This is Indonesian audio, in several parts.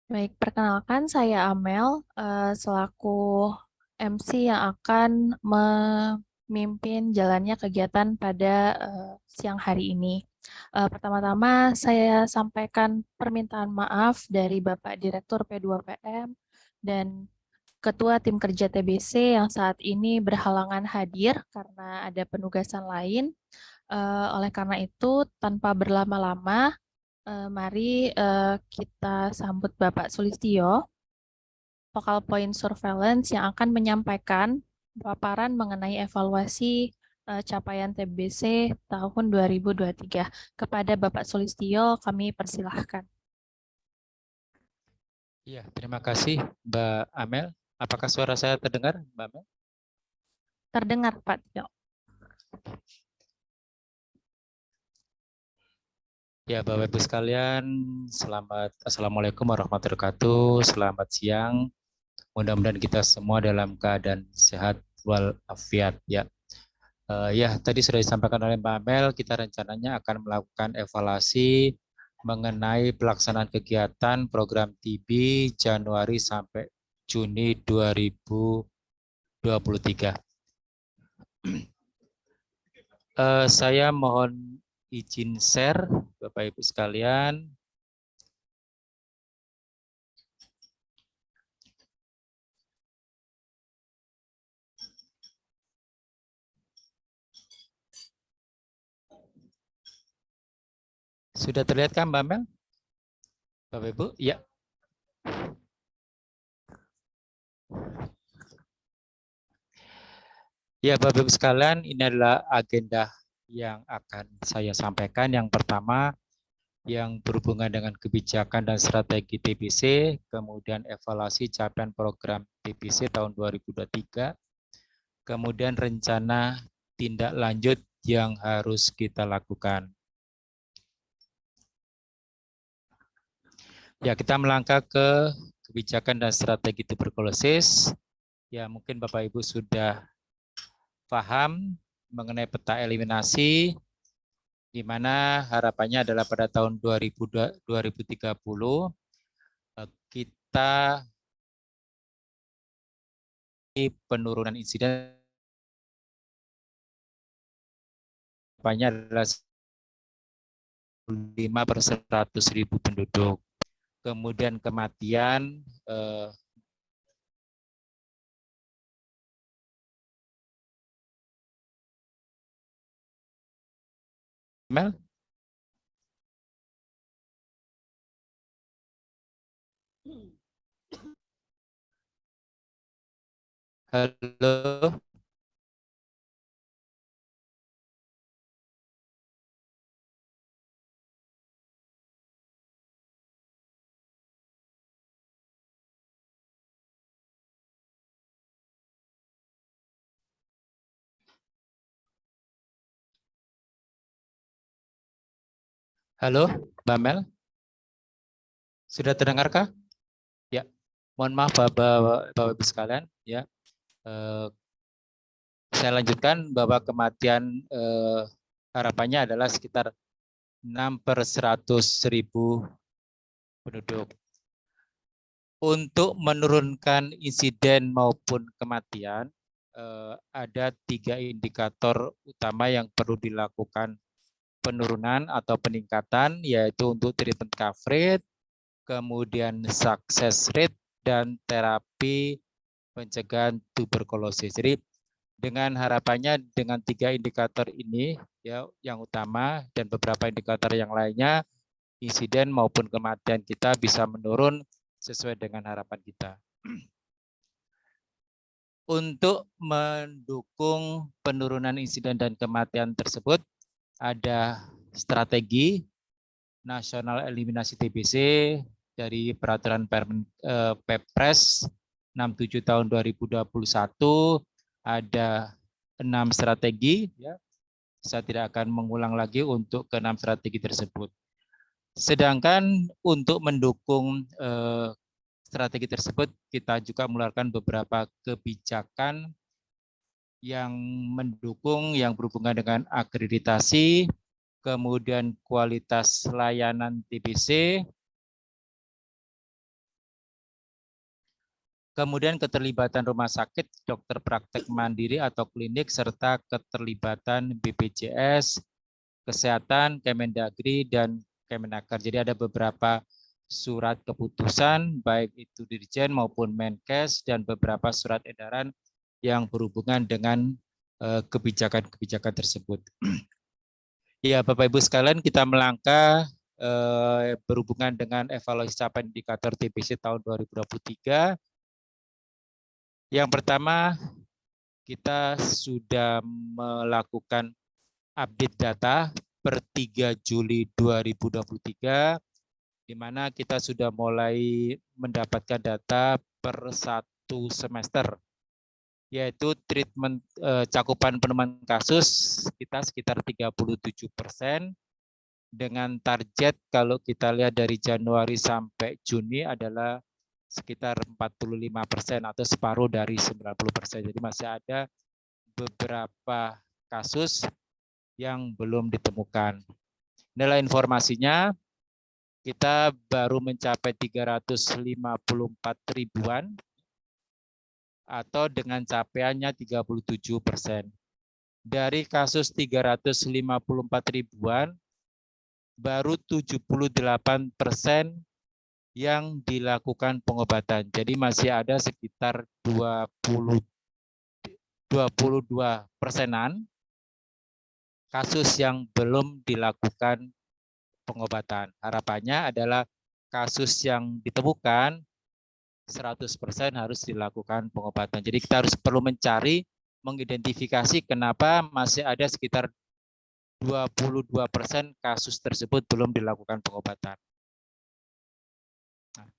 Baik, perkenalkan saya Amel, selaku MC yang akan memimpin jalannya kegiatan pada siang hari ini. Pertama-tama saya sampaikan permintaan maaf dari Bapak Direktur P2PM dan Ketua Tim Kerja TBC yang saat ini berhalangan hadir karena ada penugasan lain. Oleh karena itu, tanpa berlama-lama, mari kita sambut Bapak Sulistyo, Focal Point Surveillance yang akan menyampaikan paparan mengenai evaluasi capaian TBC tahun 2023. Kepada Bapak Sulistyo, kami persilahkan. Iya, terima kasih Mbak Amel. Apakah suara saya terdengar, Mbak Amel? Terdengar, Pak Tio. Ya, Bapak Ibu sekalian, Assalamualaikum warahmatullahi wabarakatuh. Selamat siang. Mudah-mudahan kita semua dalam keadaan sehat walafiat ya. Ya, tadi sudah disampaikan oleh Mbak Amel, kita rencananya akan melakukan evaluasi mengenai pelaksanaan kegiatan program TB Januari sampai Juni 2023. Saya mohon izin share, Bapak Ibu sekalian. Sudah terlihat kan Mbak Mel? Bapak Ibu? Ya. Ya, Bapak Ibu sekalian, ini adalah agenda yang akan saya sampaikan. Yang pertama, yang berhubungan dengan kebijakan dan strategi TBC, kemudian evaluasi capaian program TBC tahun 2023, kemudian rencana tindak lanjut yang harus kita lakukan. Ya, kita melangkah ke kebijakan dan strategi tuberkulosis. Ya, mungkin Bapak Ibu sudah paham mengenai peta eliminasi, di mana harapannya adalah pada tahun 2030 kita penurunan insiden harapannya adalah 5 per 100.000 penduduk. Kemudian kematian Mel? Halo? Halo, Mbak Mel? Sudah terdengarkah? Ya, mohon maaf Bapak Ibu sekalian. Ya, saya lanjutkan bahwa kematian harapannya adalah sekitar 6 per 100.000 penduduk. Untuk menurunkan insiden maupun kematian, ada 3 indikator utama yang perlu dilakukan penurunan atau peningkatan, yaitu untuk treatment coverage, kemudian success rate, dan terapi pencegahan tuberkulosis. Jadi dengan harapannya dengan 3 indikator ini ya yang utama dan beberapa indikator yang lainnya, insiden maupun kematian kita bisa menurun sesuai dengan harapan kita. Untuk mendukung penurunan insiden dan kematian tersebut, ada strategi nasional eliminasi TBC dari peraturan Perpres 67 tahun 2021, ada 6 strategi. Ya. Saya tidak akan mengulang lagi untuk ke-6 strategi tersebut. Sedangkan untuk mendukung strategi tersebut, kita juga mengeluarkan beberapa kebijakan yang mendukung yang berhubungan dengan akreditasi, kemudian kualitas layanan TBC, Kemudian keterlibatan rumah sakit, dokter praktek mandiri atau klinik, serta keterlibatan BPJS, Kesehatan, Kemendagri, dan Kemenaker. Jadi ada beberapa surat keputusan, baik itu Dirjen maupun Menkes, dan beberapa surat edaran yang berhubungan dengan kebijakan-kebijakan tersebut. Ya, Bapak Ibu sekalian, kita melangkah berhubungan dengan evaluasi capaian indikator TBC tahun 2023. Yang pertama, kita sudah melakukan update data per 3 Juli 2023, di mana kita sudah mulai mendapatkan data per 1 semester, yaitu treatment cakupan penemuan kasus kita sekitar 37%, dengan target kalau kita lihat dari Januari sampai Juni adalah sekitar 45% atau separuh dari 90%. Jadi masih ada beberapa kasus yang belum ditemukan. Nilai informasinya, kita baru mencapai 354 ribuan atau dengan capaiannya 37%. Dari kasus 354 ribuan, baru 78% yang dilakukan pengobatan. Jadi masih ada sekitar 22%-an kasus yang belum dilakukan pengobatan. Harapannya adalah kasus yang ditemukan 100% harus dilakukan pengobatan. Jadi kita harus perlu mencari, mengidentifikasi kenapa masih ada sekitar 22% kasus tersebut belum dilakukan pengobatan. Nah,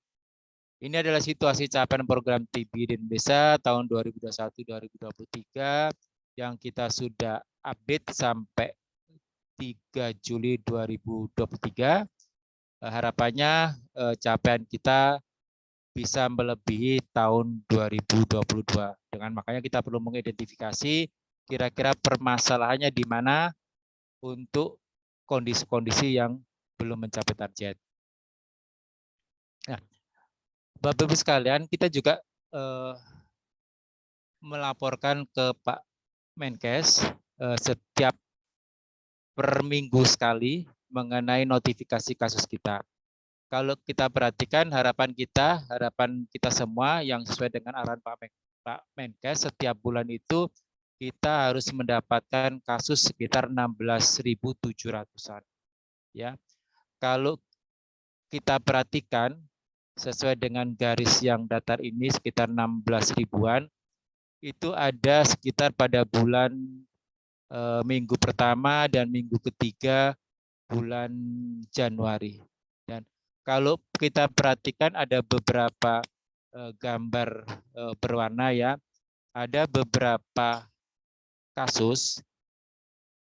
ini adalah situasi capaian program TB di Indonesia tahun 2021-2023 yang kita sudah update sampai 3 Juli 2023. Harapannya capaian kita bisa melebihi tahun 2022. Dengan makanya kita perlu mengidentifikasi kira-kira permasalahannya di mana untuk kondisi-kondisi yang belum mencapai target. Nah, Bapak Ibu sekalian, kita juga melaporkan ke Pak Menkes setiap per minggu sekali mengenai notifikasi kasus kita. Kalau kita perhatikan harapan kita semua yang sesuai dengan arahan Pak Menkes, setiap bulan itu kita harus mendapatkan kasus sekitar 16.700-an. Ya, kalau kita perhatikan sesuai dengan garis yang datar ini sekitar 16 ribuan, itu ada sekitar pada bulan minggu pertama dan minggu ketiga bulan Januari. Dan kalau kita perhatikan ada beberapa gambar berwarna ya, ada beberapa kasus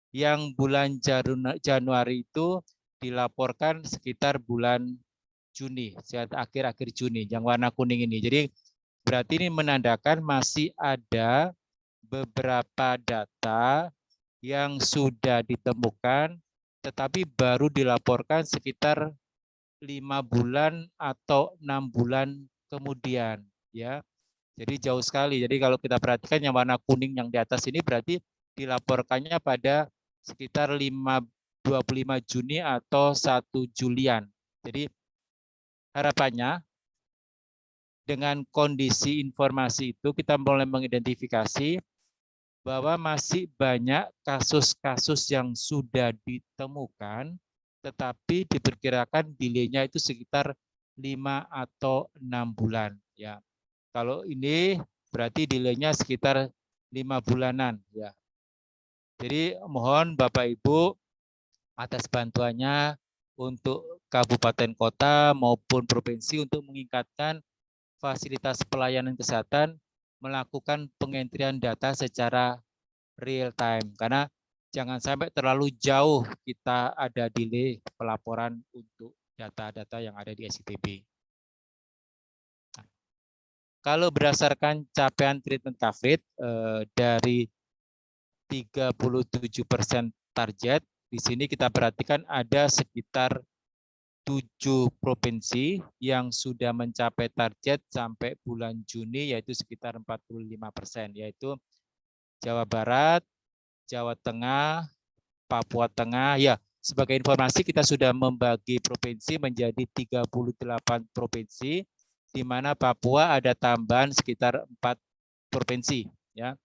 yang bulan Januari itu dilaporkan sekitar bulan Juni, akhir-akhir Juni, yang warna kuning ini. Jadi berarti ini menandakan masih ada beberapa data yang sudah ditemukan, tetapi baru dilaporkan sekitar 5 bulan atau 6 bulan kemudian. Ya, jadi jauh sekali. Jadi kalau kita perhatikan yang warna kuning yang di atas ini berarti dilaporkannya pada sekitar 25 Juni atau 1 Julian. Jadi harapannya dengan kondisi informasi itu kita mulai mengidentifikasi bahwa masih banyak kasus-kasus yang sudah ditemukan, tetapi diperkirakan delay-nya itu sekitar 5 atau 6 bulan. Ya, kalau ini berarti delay-nya sekitar 5 bulanan. Ya, jadi mohon Bapak Ibu atas bantuannya untuk kabupaten kota maupun provinsi untuk meningkatkan fasilitas pelayanan kesehatan, melakukan pengentrian data secara real time. Karena jangan sampai terlalu jauh kita ada delay pelaporan untuk data-data yang ada di SITB. Nah, kalau berdasarkan capaian treatment coverage dari 37% target, di sini kita perhatikan ada sekitar 7 provinsi yang sudah mencapai target sampai bulan Juni, yaitu sekitar 45%, yaitu Jawa Barat, Jawa Tengah, Papua Tengah. Ya, sebagai informasi kita sudah membagi provinsi menjadi 38 provinsi, di mana Papua ada tambahan sekitar 4 provinsi. Ya,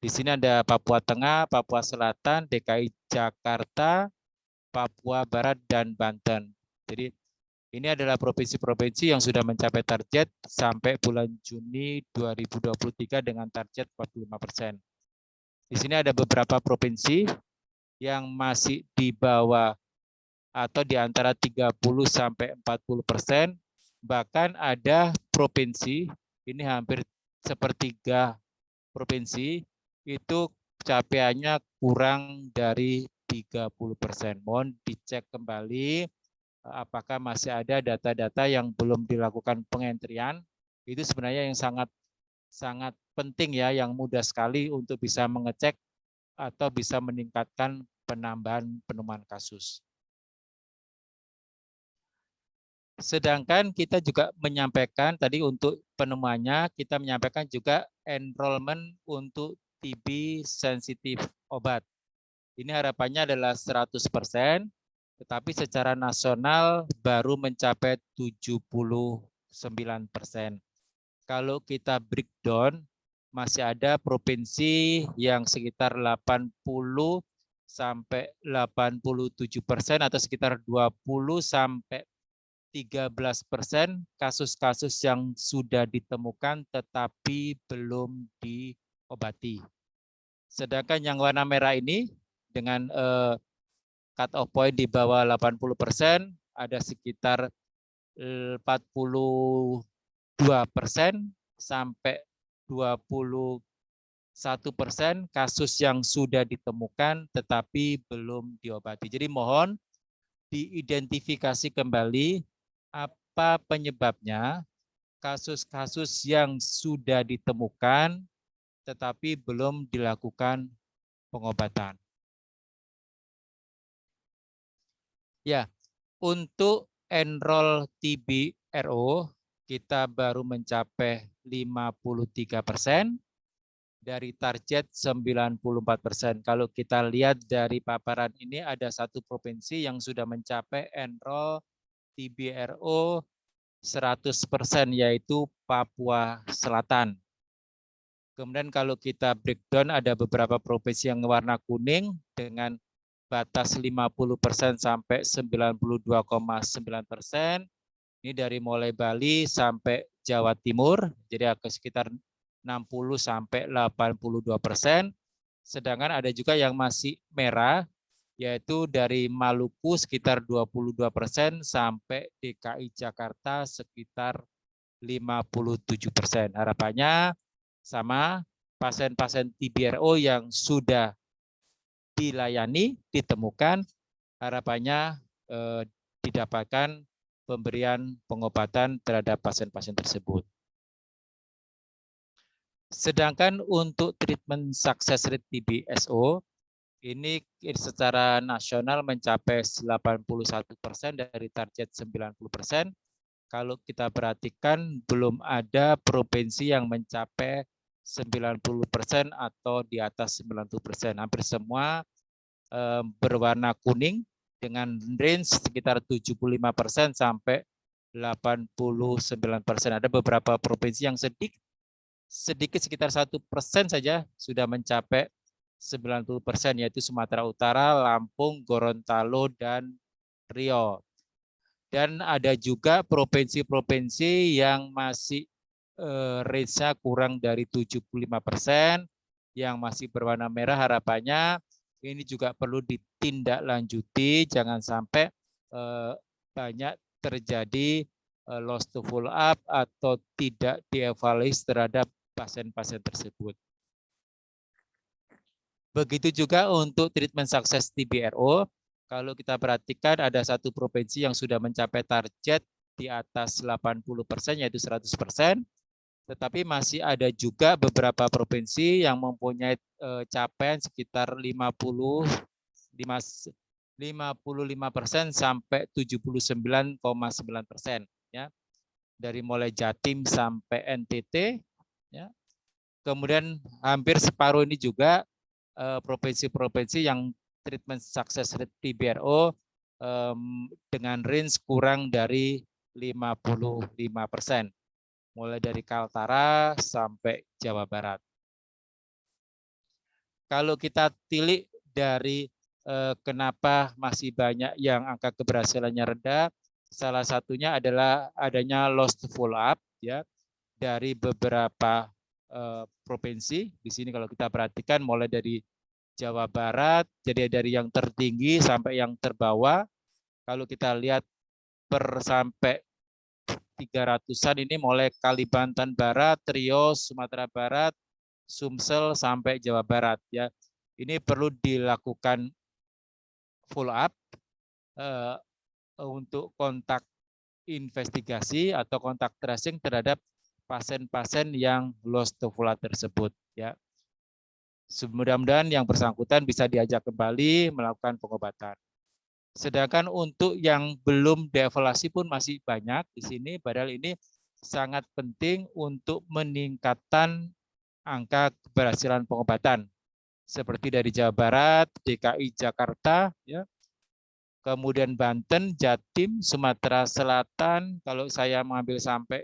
di sini ada Papua Tengah, Papua Selatan, DKI Jakarta, Papua Barat, dan Banten. Jadi ini adalah provinsi-provinsi yang sudah mencapai target sampai bulan Juni 2023 dengan target 45%. Di sini ada beberapa provinsi yang masih di bawah atau di antara 30 sampai 40%. Bahkan ada provinsi, ini hampir sepertiga provinsi, itu capaiannya kurang dari 30%. Mohon dicek kembali apakah masih ada data-data yang belum dilakukan pengentrian. Itu sebenarnya yang sangat penting ya, yang mudah sekali untuk bisa mengecek atau bisa meningkatkan penambahan penemuan kasus. Sedangkan kita juga menyampaikan tadi untuk penemuannya, kita menyampaikan juga enrollment untuk TB sensitif obat. Ini harapannya adalah 100%. Tetapi secara nasional baru mencapai 79%. Kalau kita breakdown, masih ada provinsi yang sekitar 80 sampai 87% atau sekitar 20 sampai 13% kasus-kasus yang sudah ditemukan tetapi belum diobati. Sedangkan yang warna merah ini dengan cut off point di bawah 80%, ada sekitar 42% sampai 21% kasus yang sudah ditemukan tetapi belum diobati. Jadi mohon diidentifikasi kembali apa penyebabnya kasus-kasus yang sudah ditemukan tetapi belum dilakukan pengobatan. Ya, untuk enroll TB-RO kita baru mencapai 53% dari target 94%. Kalau kita lihat dari paparan ini ada satu provinsi yang sudah mencapai enroll TB-RO 100% yaitu Papua Selatan. Kemudian kalau kita breakdown ada beberapa provinsi yang warna kuning dengan batas 50% sampai 92,9%. Ini dari mulai Bali sampai Jawa Timur, jadi agak sekitar 60 sampai 82%. Sedangkan ada juga yang masih merah, yaitu dari Maluku sekitar 22% sampai DKI Jakarta sekitar 57%. Harapannya sama pasien-pasien TB-RO yang sudah dilayani, ditemukan, harapannya didapatkan pemberian pengobatan terhadap pasien-pasien tersebut. Sedangkan untuk treatment success rate TB-SO, ini secara nasional mencapai 81% dari target 90%. Kalau kita perhatikan, belum ada provinsi yang mencapai 90% atau di atas 90%. Hampir semua berwarna kuning dengan range sekitar 75% sampai 89%. Ada beberapa provinsi yang sedikit sekitar 1% saja sudah mencapai 90%, yaitu Sumatera Utara, Lampung, Gorontalo, dan Riau. Dan ada juga provinsi-provinsi yang masih range-nya kurang dari 75%, yang masih berwarna merah. Harapannya ini juga perlu ditindaklanjuti, jangan sampai banyak terjadi loss to follow up atau tidak dievaluasi terhadap pasien-pasien tersebut. Begitu juga untuk treatment sukses TB-RO, kalau kita perhatikan ada satu provinsi yang sudah mencapai target di atas 80%, yaitu 100%, tetapi masih ada juga beberapa provinsi yang mempunyai capaian sekitar 55% sampai 79,9%, ya. Dari mulai Jatim sampai NTT, ya. Kemudian hampir separuh ini juga provinsi-provinsi yang treatment success rate TBRO dengan range kurang dari 55%, mulai dari Kaltara sampai Jawa Barat. Kalau kita tilik dari kenapa masih banyak yang angka keberhasilannya rendah, salah satunya adalah adanya lost follow up, ya, dari beberapa provinsi. Di sini kalau kita perhatikan mulai dari Jawa Barat, jadi dari yang tertinggi sampai yang terbawah. Kalau kita lihat per sampai 300-an ini mulai Kalimantan Barat, Riau, Sumatera Barat, Sumsel sampai Jawa Barat, ya. Ini perlu dilakukan follow up untuk kontak investigasi atau kontak tracing terhadap pasien-pasien yang lost to follow-up tersebut, ya. Mudah-mudahan yang bersangkutan bisa diajak kembali melakukan pengobatan. Sedangkan untuk yang belum dievaluasi pun masih banyak di sini, padahal ini sangat penting untuk meningkatkan angka keberhasilan pengobatan. Seperti dari Jawa Barat, DKI Jakarta, ya. Kemudian Banten, Jatim, Sumatera Selatan, kalau saya mengambil sampai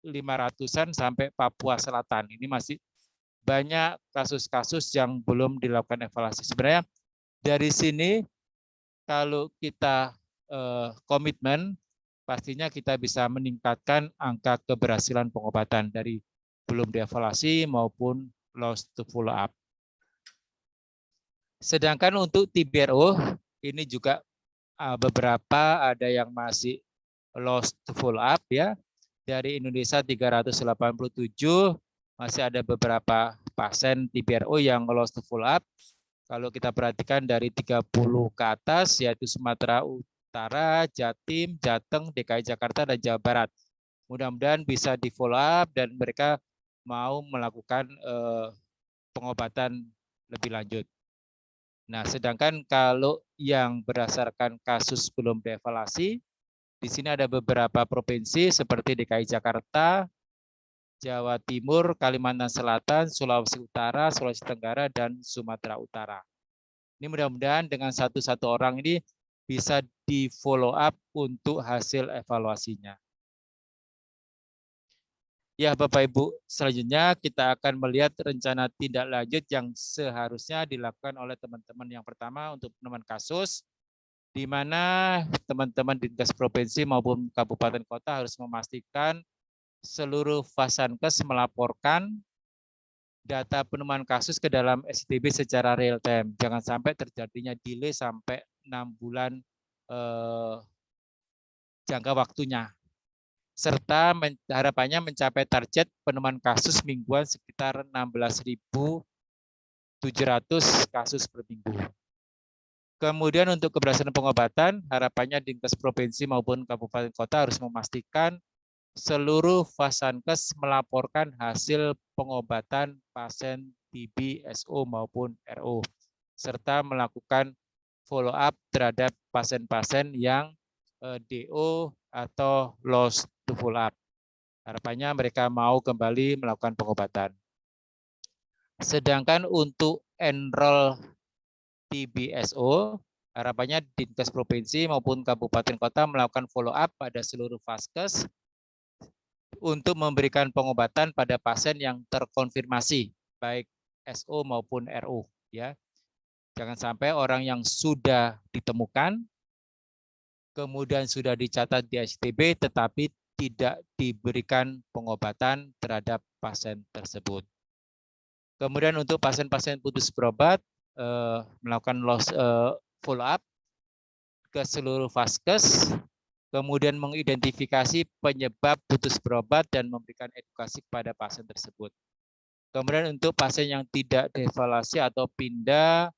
500-an sampai Papua Selatan. Ini masih banyak kasus-kasus yang belum dilakukan evaluasi. Sebenarnya dari sini kalau kita komitmen, pastinya kita bisa meningkatkan angka keberhasilan pengobatan dari belum dievaluasi maupun lost to follow up. Sedangkan untuk TBRO ini juga beberapa ada yang masih lost to follow up, ya. Dari Indonesia 387 masih ada beberapa pasien TBRO yang lost to follow up. Kalau kita perhatikan dari 30 ke atas, yaitu Sumatera Utara, Jatim, Jateng, DKI Jakarta, dan Jawa Barat. Mudah-mudahan bisa di follow up dan mereka mau melakukan pengobatan lebih lanjut. Nah, sedangkan kalau yang berdasarkan kasus belum dievaluasi, di sini ada beberapa provinsi seperti DKI Jakarta, Jawa Timur, Kalimantan Selatan, Sulawesi Utara, Sulawesi Tenggara, dan Sumatera Utara. Ini mudah-mudahan dengan satu-satu orang ini bisa di follow up untuk hasil evaluasinya. Ya, Bapak Ibu, selanjutnya kita akan melihat rencana tindak lanjut yang seharusnya dilakukan oleh teman-teman. Yang pertama untuk penemuan kasus, di mana teman-teman Dinkes Provinsi maupun Kabupaten Kota harus memastikan seluruh Fasankes melaporkan data penemuan kasus ke dalam SDB secara real time. Jangan sampai terjadinya delay sampai 6 bulan jangka waktunya. Serta harapannya mencapai target penemuan kasus mingguan sekitar 16.700 kasus per minggu. Kemudian untuk keberhasilan pengobatan, harapannya Dinkes Provinsi maupun Kabupaten Kota harus memastikan seluruh Fasankes melaporkan hasil pengobatan pasien TB, SO maupun RO, serta melakukan follow up terhadap pasien-pasien yang DO atau lost to follow up. Harapannya mereka mau kembali melakukan pengobatan. Sedangkan untuk enroll TBSO, harapannya Dinkes Provinsi maupun Kabupaten Kota melakukan follow up pada seluruh Faskes untuk memberikan pengobatan pada pasien yang terkonfirmasi, baik SO maupun RO. Ya. Jangan sampai orang yang sudah ditemukan, kemudian sudah dicatat di STB, tetapi tidak diberikan pengobatan terhadap pasien tersebut. Kemudian untuk pasien-pasien putus berobat, melakukan follow up ke seluruh Faskes, kemudian mengidentifikasi penyebab putus berobat dan memberikan edukasi kepada pasien tersebut. Kemudian untuk pasien yang tidak dievaluasi atau pindah,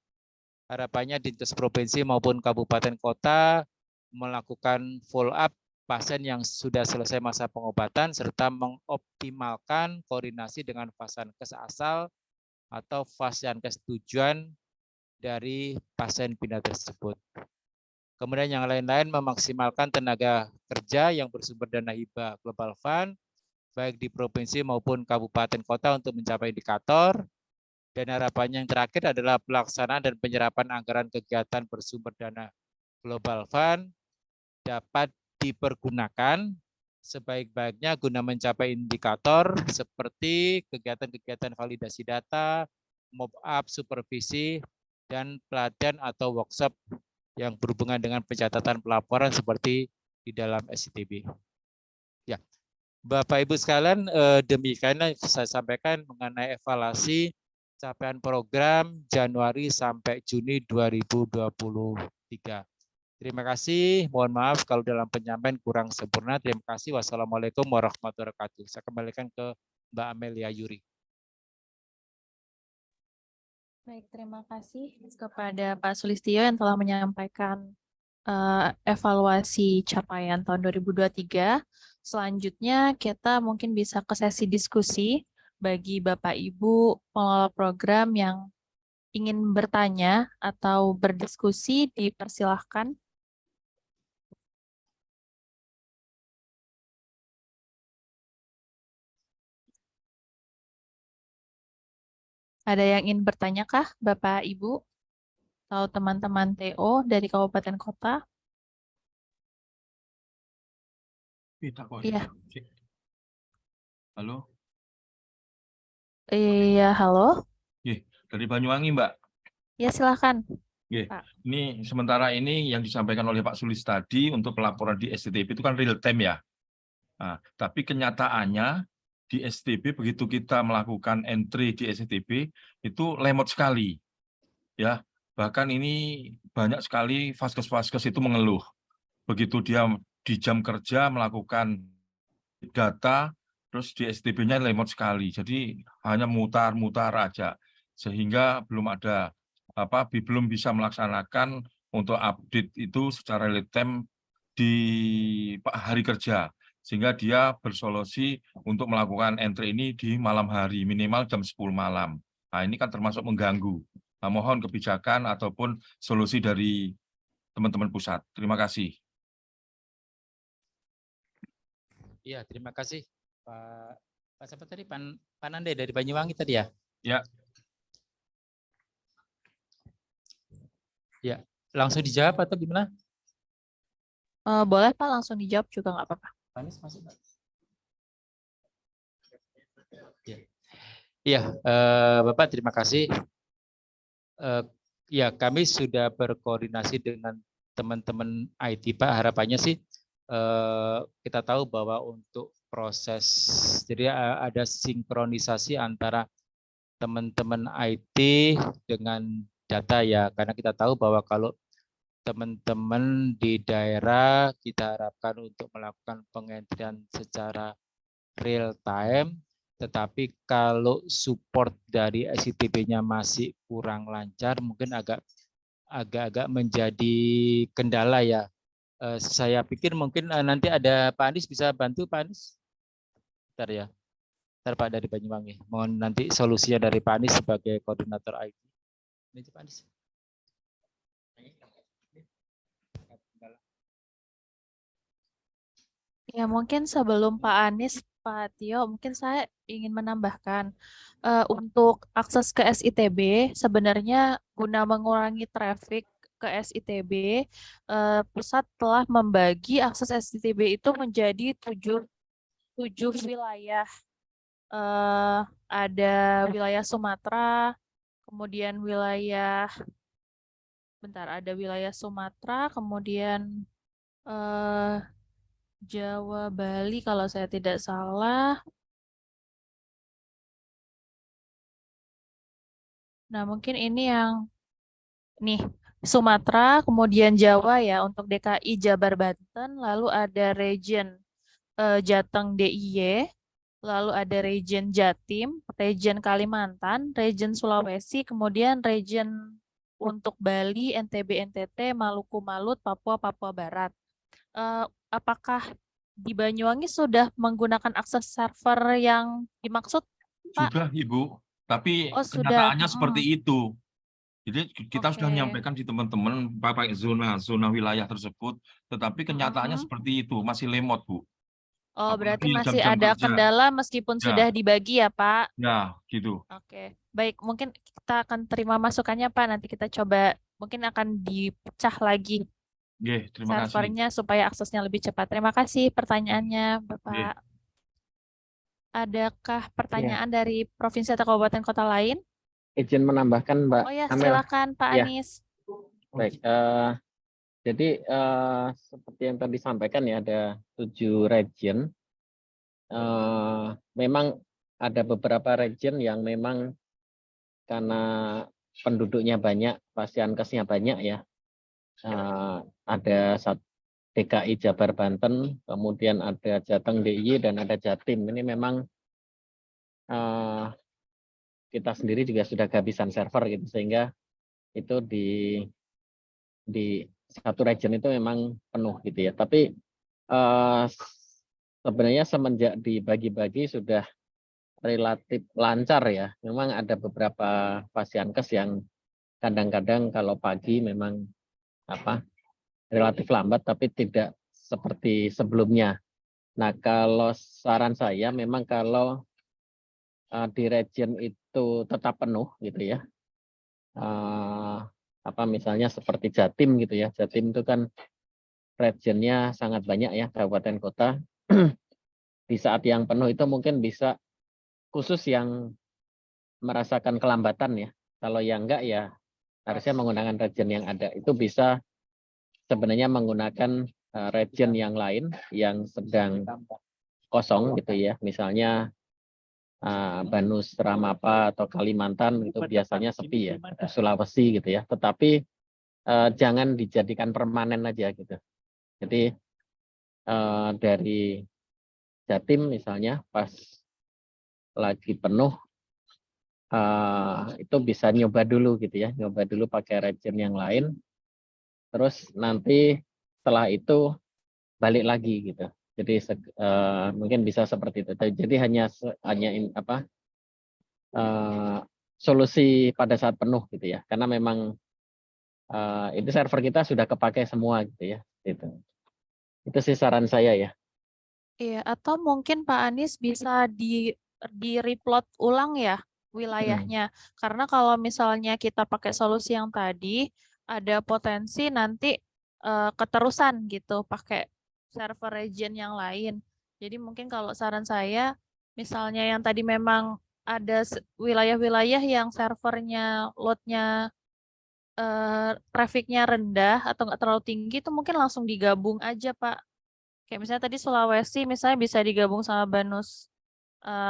harapannya Dinkes Provinsi maupun Kabupaten Kota melakukan follow up pasien yang sudah selesai masa pengobatan serta mengoptimalkan koordinasi dengan Fasankes asal atau Fasankes tujuan dari pasien pindah tersebut. Kemudian yang lain-lain memaksimalkan tenaga kerja yang bersumber dana hibah Global Fund, baik di provinsi maupun kabupaten kota untuk mencapai indikator. Dan harapannya yang terakhir adalah pelaksanaan dan penyerapan anggaran kegiatan bersumber dana Global Fund dapat dipergunakan sebaik-baiknya guna mencapai indikator seperti kegiatan-kegiatan validasi data, mop-up, supervisi, dan pelatihan atau workshop yang berhubungan dengan pencatatan pelaporan seperti di dalam SITB. Ya, Bapak Ibu sekalian, demikianlah saya sampaikan mengenai evaluasi capaian program Januari sampai Juni 2023. Terima kasih. Mohon maaf kalau dalam penyampaian kurang sempurna. Terima kasih. Wassalamualaikum warahmatullahi wabarakatuh. Saya kembalikan ke Mbak Amelia Yuri. Baik, terima kasih kepada Pak Sulistyo yang telah menyampaikan evaluasi capaian tahun 2023. Selanjutnya kita mungkin bisa ke sesi diskusi bagi Bapak Ibu pengelola program yang ingin bertanya atau berdiskusi, dipersilahkan. Ada yang ingin bertanya kah, Bapak Ibu atau teman-teman TO dari kabupaten kota? Iya. Halo. Iya, halo. Dari Banyuwangi, Mbak. Ya, silakan. Pak. Ini sementara ini yang disampaikan oleh Pak Sulis tadi untuk pelaporan di STB itu kan real time ya. Nah, tapi kenyataannya di STB begitu kita melakukan entry di STB itu lemot sekali. Ya, bahkan ini banyak sekali vaskes-vaskes itu mengeluh. Begitu dia di jam kerja melakukan data, terus di STB-nya lemot sekali. Jadi hanya mutar-mutar aja, sehingga belum ada belum bisa melaksanakan untuk update itu secara real time di hari kerja, sehingga dia bersolusi untuk melakukan entry ini di malam hari minimal jam 10 malam. Nah, ini kan termasuk mengganggu. Nah, mohon kebijakan ataupun solusi dari teman-teman pusat. Terima kasih. Iya, terima kasih Pak siapa tadi? Pak Nande dari Banyuwangi tadi ya? Ya. Ya, langsung dijawab atau gimana? Boleh Pak, langsung dijawab juga nggak apa-apa. Panis masuk Pak. Iya, Bapak terima kasih. Ya, kami sudah berkoordinasi dengan teman-teman IT Pak. Harapannya sih kita tahu bahwa untuk proses, jadi ada sinkronisasi antara teman-teman IT dengan data ya, karena kita tahu bahwa kalau teman-teman di daerah kita harapkan untuk melakukan pengentrian secara real time, tetapi kalau support dari SITB-nya masih kurang lancar, mungkin agak menjadi kendala ya. Saya pikir mungkin nanti ada Pak Anies bisa bantu Pak Anies. Bentar ya. Bentar Pak dari Banyuwangi. Mohon nanti solusinya dari Pak Anies sebagai koordinator IT. Ini Pak Anies. Ya, mungkin sebelum Pak Anies, Pak Tio, mungkin saya ingin menambahkan untuk akses ke SITB, sebenarnya guna mengurangi traffic ke SITB, pusat telah membagi akses SITB itu menjadi tujuh wilayah. Ada wilayah Sumatera, kemudian ada wilayah Sumatera, kemudian Jawa, Bali kalau saya tidak salah. Nah, mungkin ini yang Sumatera, kemudian Jawa ya untuk DKI Jabar Banten, lalu ada region Jateng DIY, lalu ada region Jatim, region Kalimantan, region Sulawesi, kemudian region untuk Bali, NTB, NTT, Maluku, Malut, Papua, Papua Barat. Apakah di Banyuwangi sudah menggunakan akses server yang dimaksud, Pak? Sudah, Ibu. Tapi Oh, sudah. kenyataannya seperti itu. Jadi kita sudah Oke. menyampaikan di teman-teman pakai zona wilayah tersebut, tetapi kenyataannya Mm-mm. seperti itu, masih lemot, Bu. Oh, berarti Apalagi masih jam-jam ada kerja. kendala meskipun sudah Ya, dibagi ya, Pak. ya, gitu. Oke, baik. Mungkin kita akan terima masukannya, Pak. Nanti kita coba, mungkin akan dipecah lagi Oke, terima kasih. servernya supaya aksesnya lebih cepat. Terima kasih pertanyaannya, Oke. Bapak. Adakah Ya, pertanyaan dari provinsi atau kabupaten kota lain? izin menambahkan Mbak Oh ya, Amel. silakan Pak Ya, Anies. baik. Jadi seperti yang tadi disampaikan ya, ada 7 region. Memang ada beberapa region yang memang karena penduduknya banyak, pasienkesnya banyak ya. Ada DKI Jabar Banten, kemudian ada Jateng DIY dan ada Jatim. Ini memang kita sendiri juga sudah kehabisan server gitu, sehingga itu di satu region itu memang penuh gitu ya. Tapi sebenarnya semenjak dibagi-bagi sudah relatif lancar ya. Memang ada beberapa pasienkes yang kadang-kadang kalau pagi memang relatif lambat, tapi tidak seperti sebelumnya. Nah, kalau saran saya memang kalau di region itu tetap penuh gitu ya. Misalnya seperti Jatim gitu ya. Jatim itu kan regionnya sangat banyak ya, kabupaten kota. Di saat yang penuh itu mungkin bisa khusus yang merasakan kelambatan ya. Kalau yang enggak ya harusnya menggunakan region yang ada. Itu bisa sebenarnya menggunakan region yang lain yang sedang kosong gitu ya. Misalnya Banus, Ramapa atau Kalimantan itu biasanya sepi ya. Sulawesi gitu ya. Tetapi jangan dijadikan permanen aja gitu. Jadi dari Jatim misalnya pas lagi penuh itu bisa nyoba dulu gitu ya, nyoba dulu pakai region yang lain, terus nanti setelah itu balik lagi gitu. Jadi mungkin bisa seperti itu. Jadi hanya solusi pada saat penuh gitu ya, karena memang itu server kita sudah kepakai semua gitu ya. Itu sih saran saya ya. Iya, atau mungkin Pak Anies bisa di replot ulang ya wilayahnya. Karena kalau misalnya kita pakai solusi yang tadi, ada potensi nanti keterusan gitu pakai server region yang lain. Jadi mungkin kalau saran saya, misalnya yang tadi memang ada wilayah-wilayah yang servernya loadnya trafficnya rendah atau nggak terlalu tinggi, itu mungkin langsung digabung aja Pak. Kayak misalnya tadi Sulawesi misalnya bisa digabung sama Banus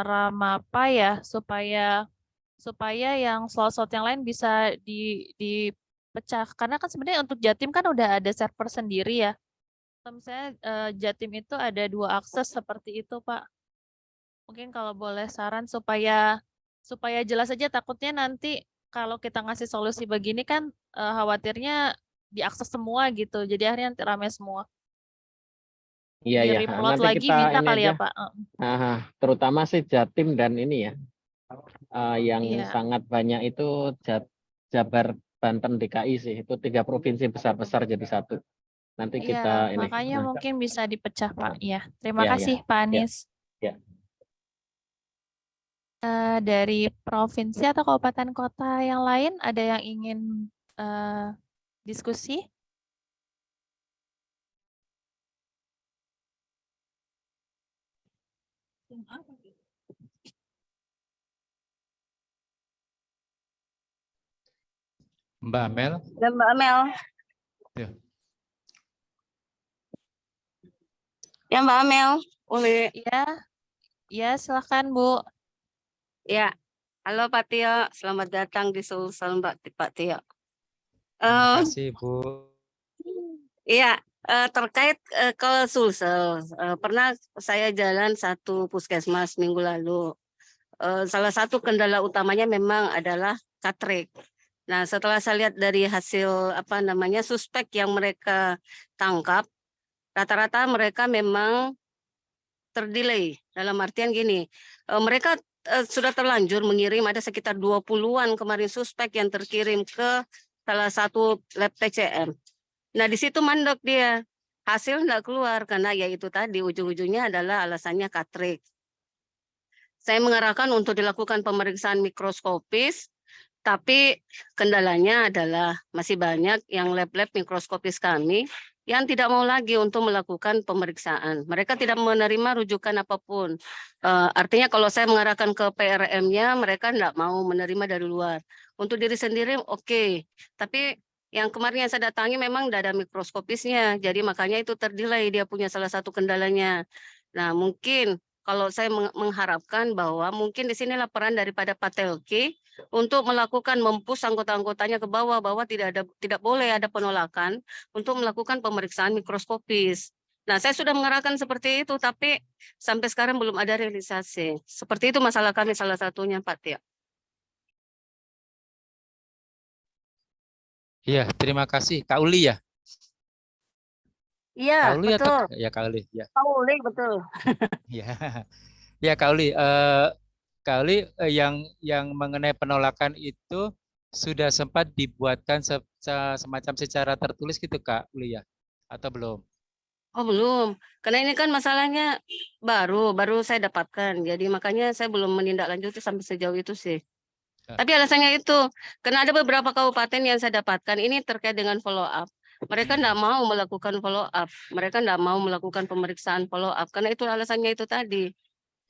Ramapa ya supaya yang slot-slot yang lain bisa dipecah. Karena kan sebenarnya untuk Jatim kan udah ada server sendiri ya. Kalau misalnya Jatim itu ada 2 akses seperti itu, Pak. Mungkin kalau boleh saran supaya jelas aja, takutnya nanti kalau kita ngasih solusi begini kan khawatirnya diakses semua gitu. Jadi akhirnya nanti rame semua. Iya Di ya. replot Nanti lagi kita bisa ini kali aja. ya, Pak. Terutama sih Jatim dan ini ya. Yang Iya. sangat banyak itu Jabar, Banten, DKI sih. Itu 3 provinsi besar-besar jadi satu. Nanti Iya, kita ini. makanya mungkin bisa dipecah, Pak. Ya, terima Ya, kasih, ya, Pak ya, Anies. ya. Dari provinsi atau kabupaten kota yang lain, ada yang ingin diskusi? Mbak Amel. Ya, Mbak Amel. Ya. Ya, Mbak Amel. Boleh. Ya, ya silakan Bu. Ya, halo Pak Tio. Selamat datang di Sulsel Pak Tio. Terima kasih, Bu. Iya, terkait ke Sulsel. Pernah saya jalan satu puskesmas minggu lalu. Salah satu kendala utamanya memang adalah katrek. Nah, setelah saya lihat dari hasil suspek yang mereka tangkap, rata-rata mereka memang terdelay. Dalam artian gini, mereka sudah terlanjur mengirim, ada sekitar 20-an kemarin suspek yang terkirim ke salah satu lab TCM. Nah, di situ mandek dia. Hasil enggak keluar karena ya itu tadi ujung-ujungnya adalah alasannya katrik. Saya mengarahkan untuk dilakukan pemeriksaan mikroskopis, tapi kendalanya adalah masih banyak yang lab-lab mikroskopis kami yang tidak mau lagi untuk melakukan pemeriksaan. Mereka tidak menerima rujukan apapun. Artinya kalau saya mengarahkan ke PRM-nya, mereka tidak mau menerima dari luar. Untuk diri sendiri oke. Tapi yang kemarin yang saya datangi memang tidak ada mikroskopisnya. Jadi makanya itu terdelay, dia punya salah satu kendalanya. Nah, mungkin kalau saya mengharapkan bahwa mungkin di sinilah peran daripada Pak Telki untuk melakukan mempush anggota-anggotanya ke bawah bahwa tidak boleh ada penolakan untuk melakukan pemeriksaan mikroskopis. Nah, saya sudah mengarahkan seperti itu, tapi sampai sekarang belum ada realisasi. Seperti itu masalah kami salah satunya, Pak Tio. Iya, terima kasih. Kak Uli ya? Iya, Kak Uli atau betul. ya Kak Uli ya. Pak Uli, betul. Ya, ya Kak Uli. Kak Uli, yang mengenai penolakan itu sudah sempat dibuatkan semacam secara tertulis gitu Kak Uli ya? Atau belum? Oh, belum. Karena ini kan masalahnya baru saya dapatkan. Jadi makanya saya belum menindaklanjuti sampai sejauh itu sih. Tapi alasannya itu, karena ada beberapa kabupaten yang saya dapatkan ini terkait dengan follow up. Mereka tidak mau melakukan follow up. Mereka tidak mau melakukan pemeriksaan follow up. Karena itu alasannya itu tadi.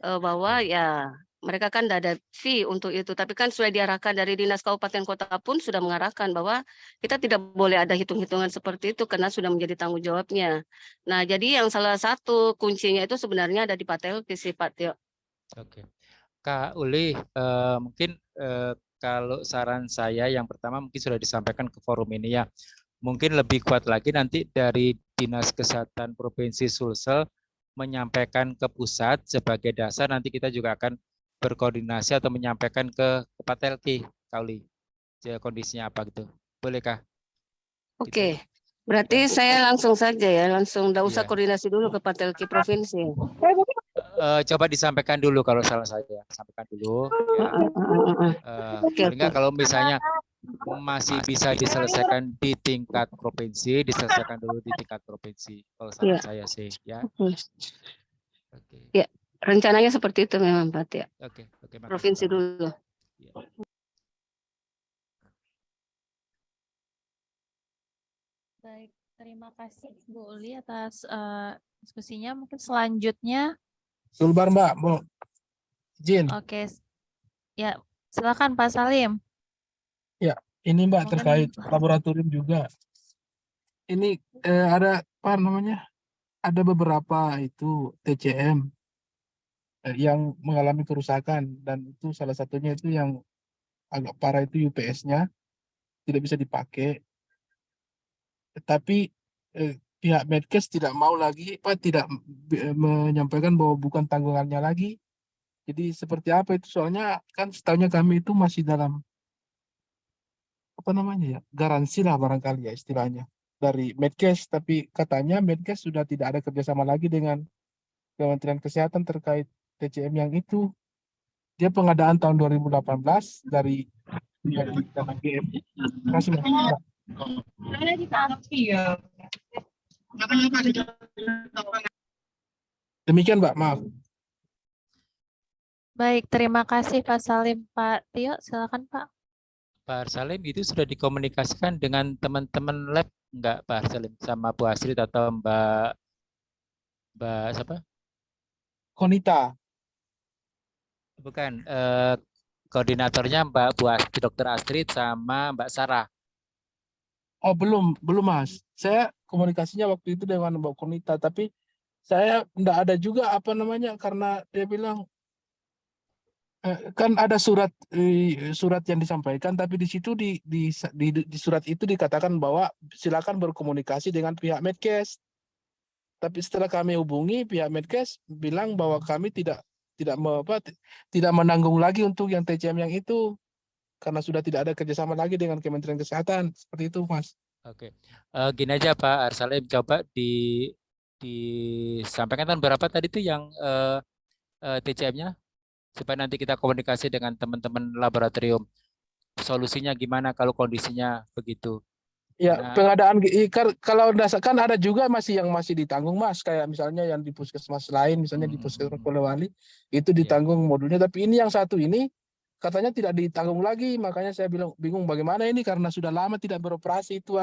Bahwa ya mereka kan tidak ada fee untuk itu. Tapi kan sudah diarahkan dari Dinas Kabupaten Kota pun sudah mengarahkan bahwa kita tidak boleh ada hitung-hitungan seperti itu karena sudah menjadi tanggung jawabnya. Nah, jadi yang salah satu kuncinya itu sebenarnya ada di Pak Telki sih, Pak Tio. Oke. Kak Uli, mungkin kalau saran saya yang pertama mungkin sudah disampaikan ke forum ini ya. Mungkin lebih kuat lagi nanti dari Dinas Kesehatan Provinsi Sulsel menyampaikan ke pusat sebagai dasar, nanti kita juga akan berkoordinasi atau menyampaikan ke Pak Telki, Kak Uli. Kondisinya apa gitu. Bolehkah? Oke. Berarti saya langsung saja ya, langsung tidak usah Iya. koordinasi dulu ke Pak Telki Provinsi. Coba disampaikan dulu kalau salah saya, sampaikan dulu. Paling nggak kalau misalnya masih bisa diselesaikan di tingkat provinsi, diselesaikan dulu di tingkat provinsi. Kalau saran saya sih, ya. Oke. Ya, rencananya seperti itu memang, Pak Tio. Oke, provinsi dulu. Ya. Baik, terima kasih Bu Uli atas diskusinya. Mungkin selanjutnya. Sulbar Mbak, mau izin. Oke, ya silakan Pak Salim. Ya, ini Mbak Mungkin terkait laboratorium juga. Ini ada apa namanya? Ada beberapa itu TCM yang mengalami kerusakan dan itu salah satunya itu yang agak parah itu UPS-nya tidak bisa dipakai. Tetapi pihak Medkes tidak mau lagi, tidak menyampaikan bahwa bukan tanggungannya lagi. Jadi seperti apa itu? Soalnya kan setahunya kami itu masih dalam apa namanya ya, garansi lah barangkali ya istilahnya dari Medkes, tapi katanya Medkes sudah tidak ada kerjasama lagi dengan Kementerian Kesehatan terkait TCM yang itu. Dia pengadaan tahun 2018 dari GM. Kasih Mbak. Demikian Mbak, maaf. Baik, terima kasih Pak Salim. Pak Tio, silakan Pak. Pak Salim itu sudah dikomunikasikan dengan teman-teman lab enggak Pak Salim sama Bu Astrid atau Mbak siapa? Konita. Bukan, koordinatornya Mbak Bu Astrid, Dr. Astrid sama Mbak Sarah. Oh, belum Mas. Saya komunikasinya waktu itu dengan Mbak Konita, tapi saya enggak ada juga apa namanya karena dia bilang kan ada surat yang disampaikan, tapi di situ di surat itu dikatakan bahwa silakan berkomunikasi dengan pihak Medkes. Tapi setelah kami hubungi pihak Medkes bilang bahwa kami tidak menanggung lagi untuk yang TCM yang itu karena sudah tidak ada kerjasama lagi dengan Kementerian Kesehatan. Seperti itu, Mas. Oke, gini aja Pak Arsalim, coba disampaikan tahun berapa tadi tuh yang TCM-nya? supaya nanti kita komunikasi dengan teman-teman laboratorium. Solusinya gimana kalau kondisinya begitu? Ya, Karena pengadaan kalau kan ada juga yang masih ditanggung Mas, kayak misalnya yang di puskesmas lain, misalnya di puskesmas Polewali itu ya, ditanggung modulnya, tapi ini yang satu ini katanya tidak ditanggung lagi, makanya saya bilang bingung bagaimana ini karena sudah lama tidak beroperasi itu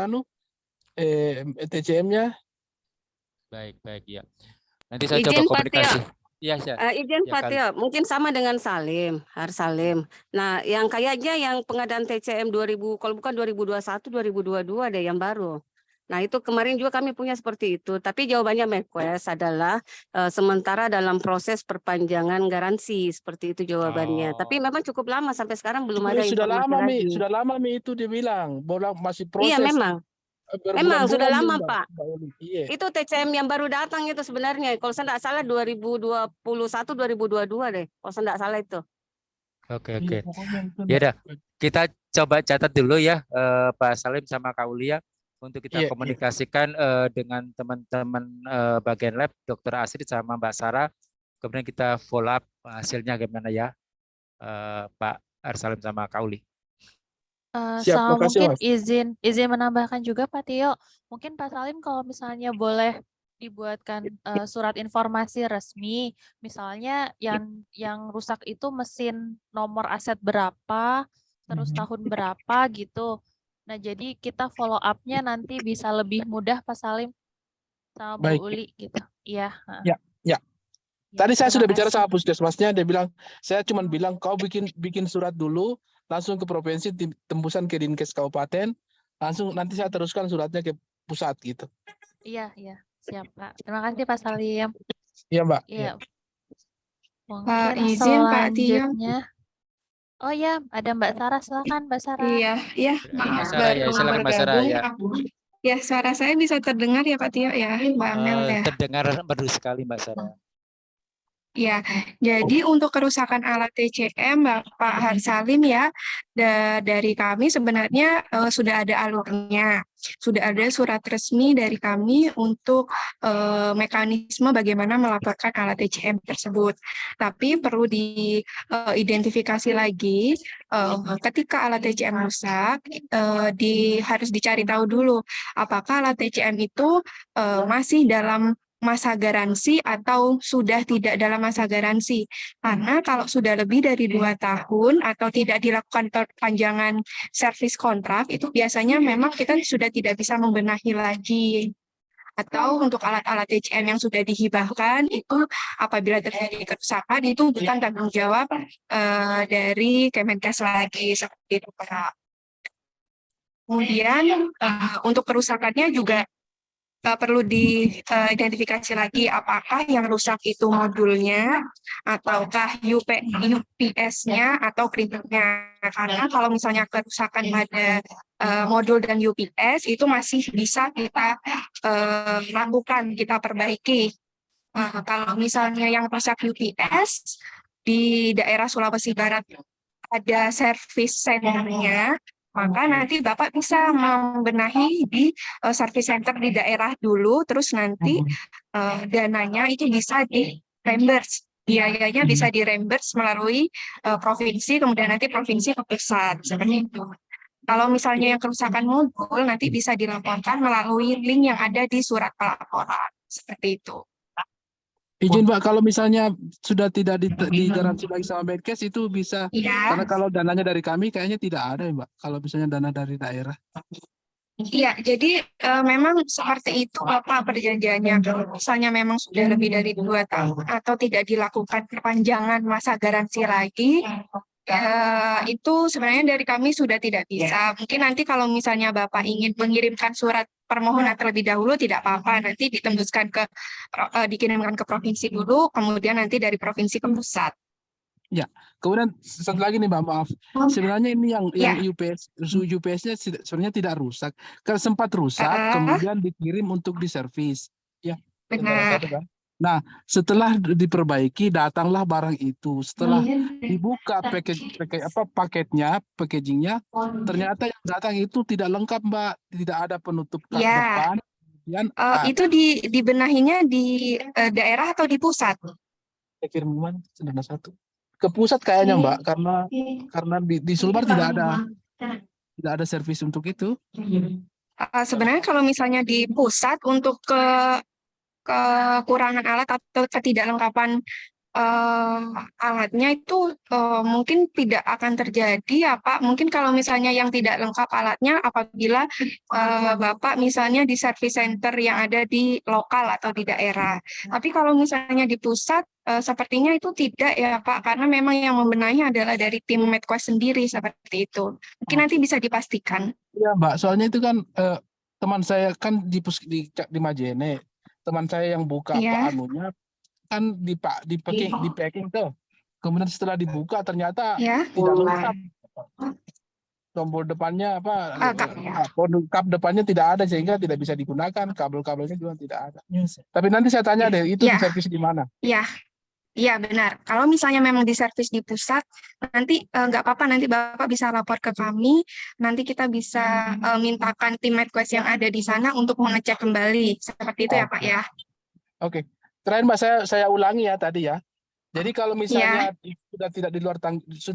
TCM-nya. baik ya. Nanti saya coba Izin Pak Tio, komunikasi. Iya, izin ya Pak kali. Tio, mungkin sama dengan Salim, Har Salim. Nah, yang kayaknya yang pengadaan TCM 2000, kalau bukan 2021, 2022 deh yang baru. Nah, itu kemarin juga kami punya seperti itu. Tapi jawabannya McQuest adalah sementara dalam proses perpanjangan garansi, seperti itu jawabannya. Tapi memang cukup lama, sampai sekarang belum ada Sudah informasi lama lagi. sudah lama itu dibilang, masih Iya, proses memang sudah berbulan-bulan nih, lama Mbak. Pak. Iya. Itu TCM yang baru datang itu sebenarnya. Kalau saya tidak salah 2021, 2022 deh. Kalau saya tidak salah itu. Oke. Iya, pokoknya itu, Ya Mbak. udah, kita coba catat dulu ya, Pak Salim sama Kak Ulia, untuk kita Iya. komunikasikan dengan teman-teman bagian lab, Dr. Asri sama Mbak Sarah. Kemudian kita follow up hasilnya gimana ya, Pak Arsalim sama Kak Uli. Siap, Sama makasih, mungkin Mas. izin menambahkan juga Pak Tio, mungkin Pak Salim kalau misalnya boleh dibuatkan surat informasi resmi, misalnya yang rusak itu mesin nomor aset berapa, terus tahun berapa gitu. Nah, jadi kita follow up-nya nanti bisa lebih mudah Pak Salim sama Bu Baik. Uli gitu. Iya. Ya. Ya, Tadi saya terima sudah bicara kasih. sama puskesmasnya, dia bilang, saya cuma bilang kau bikin surat dulu, langsung ke provinsi, tembusan ke Dinkes Kabupaten, langsung nanti saya teruskan suratnya ke pusat gitu. Iya, siap Pak. Terima kasih Pak Salim. Iya, Mbak. Iya. Pak, Mungkin izin Pak Tio. selanjutnya. Oh ya, ada Mbak Sarah. Silakan Mbak Sarah. Iya, maaf Mbak Sarah ya, baru silakan Mbak Sarah bergabung. ya. Ya, suara saya bisa terdengar ya Pak Tio ya, Mbak Amel ya. Terdengar merdu sekali Mbak Sarah. Ya, jadi untuk kerusakan alat TCM Bapak Har Salim ya, dari kami sebenarnya sudah ada alurnya, sudah ada surat resmi dari kami untuk mekanisme bagaimana melaporkan alat TCM tersebut. Tapi perlu diidentifikasi lagi ketika alat TCM rusak, harus dicari tahu dulu apakah alat TCM itu masih dalam masa garansi atau sudah tidak dalam masa garansi. Karena kalau sudah lebih dari 2 tahun atau tidak dilakukan perpanjangan servis kontrak, itu biasanya memang kita sudah tidak bisa membenahi lagi. Atau untuk alat-alat TCM yang sudah dihibahkan, itu apabila terjadi kerusakan, itu bukan tanggung jawab dari Kemenkes lagi, seperti itu Pak. Kemudian untuk kerusakannya juga perlu diidentifikasi lagi apakah yang rusak itu modulnya ataukah UPS-nya atau printernya. Karena kalau misalnya kerusakan pada modul dan UPS itu masih bisa kita lakukan, kita perbaiki. Kalau misalnya yang rusak UPS di daerah Sulawesi Barat ada service center-nya, maka nanti Bapak bisa membenahi di service center di daerah dulu, terus nanti dananya itu bisa di-reimburse. Biayanya bisa di-reimburse melalui provinsi, kemudian nanti provinsi ke pusat, seperti itu. Kalau misalnya yang kerusakan modul, nanti bisa dilaporkan melalui link yang ada di surat pelaporan, seperti itu. Izin Pak, kalau misalnya sudah tidak digaransi lagi sama Medkes itu bisa, karena kalau dananya dari kami kayaknya tidak ada ya Mbak, kalau misalnya dana dari daerah. Iya, jadi memang seperti itu Bapak perjanjiannya. Kalau misalnya memang sudah lebih dari 2 tahun atau tidak dilakukan perpanjangan masa garansi lagi, itu sebenarnya dari kami sudah tidak bisa. Mungkin nanti kalau misalnya Bapak ingin mengirimkan surat permohonan terlebih dahulu tidak apa-apa, nanti dikirimkan ke provinsi dulu, kemudian nanti dari provinsi ke pusat. Ya, kemudian satu lagi nih Mbak, maaf. Sebenarnya ini yang UPS-nya sebenarnya tidak rusak. Kalau sempat rusak, kemudian dikirim untuk diservis. Ya, benar. Nah, setelah diperbaiki, datanglah barang itu. Setelah dibuka paketnya, packagingnya, ternyata yang datang itu tidak lengkap, Mbak. Tidak ada penutup kap depan. Kemudian, itu dibenahinya di daerah atau di pusat? Saya kirim mana? Sederhana satu. ke pusat kayaknya Mbak, karena di Sulbar tidak ada servis untuk itu. Sebenarnya kalau misalnya di pusat untuk kekurangan alat atau ketidaklengkapan alatnya itu mungkin tidak akan terjadi ya Pak. Mungkin kalau misalnya yang tidak lengkap alatnya apabila Bapak misalnya di service center yang ada di lokal atau di daerah. Tapi kalau misalnya di pusat sepertinya itu tidak ya Pak, karena memang yang membenahi adalah dari tim MedQuest sendiri seperti itu. Mungkin nanti bisa dipastikan. Iya Mbak, soalnya itu kan teman saya kan di Majene, teman saya yang buka Iya. anunya kan di packing tuh. Kemudian setelah dibuka ternyata Ya. tidak lengkap. Tombol depannya kap depannya tidak ada sehingga tidak bisa digunakan, kabel-kabelnya juga tidak ada. Tapi nanti saya tanya deh, itu di servis di mana? Iya. Iya benar. Kalau misalnya memang diservis di pusat, nanti nggak apa-apa, nanti Bapak bisa lapor ke kami, nanti kita bisa mintakan tim MedQuest yang ada di sana untuk mengecek kembali. Seperti itu ya Pak ya. Oke. Terakhir Mbak, saya ulangi ya tadi ya. Jadi kalau misalnya sudah tidak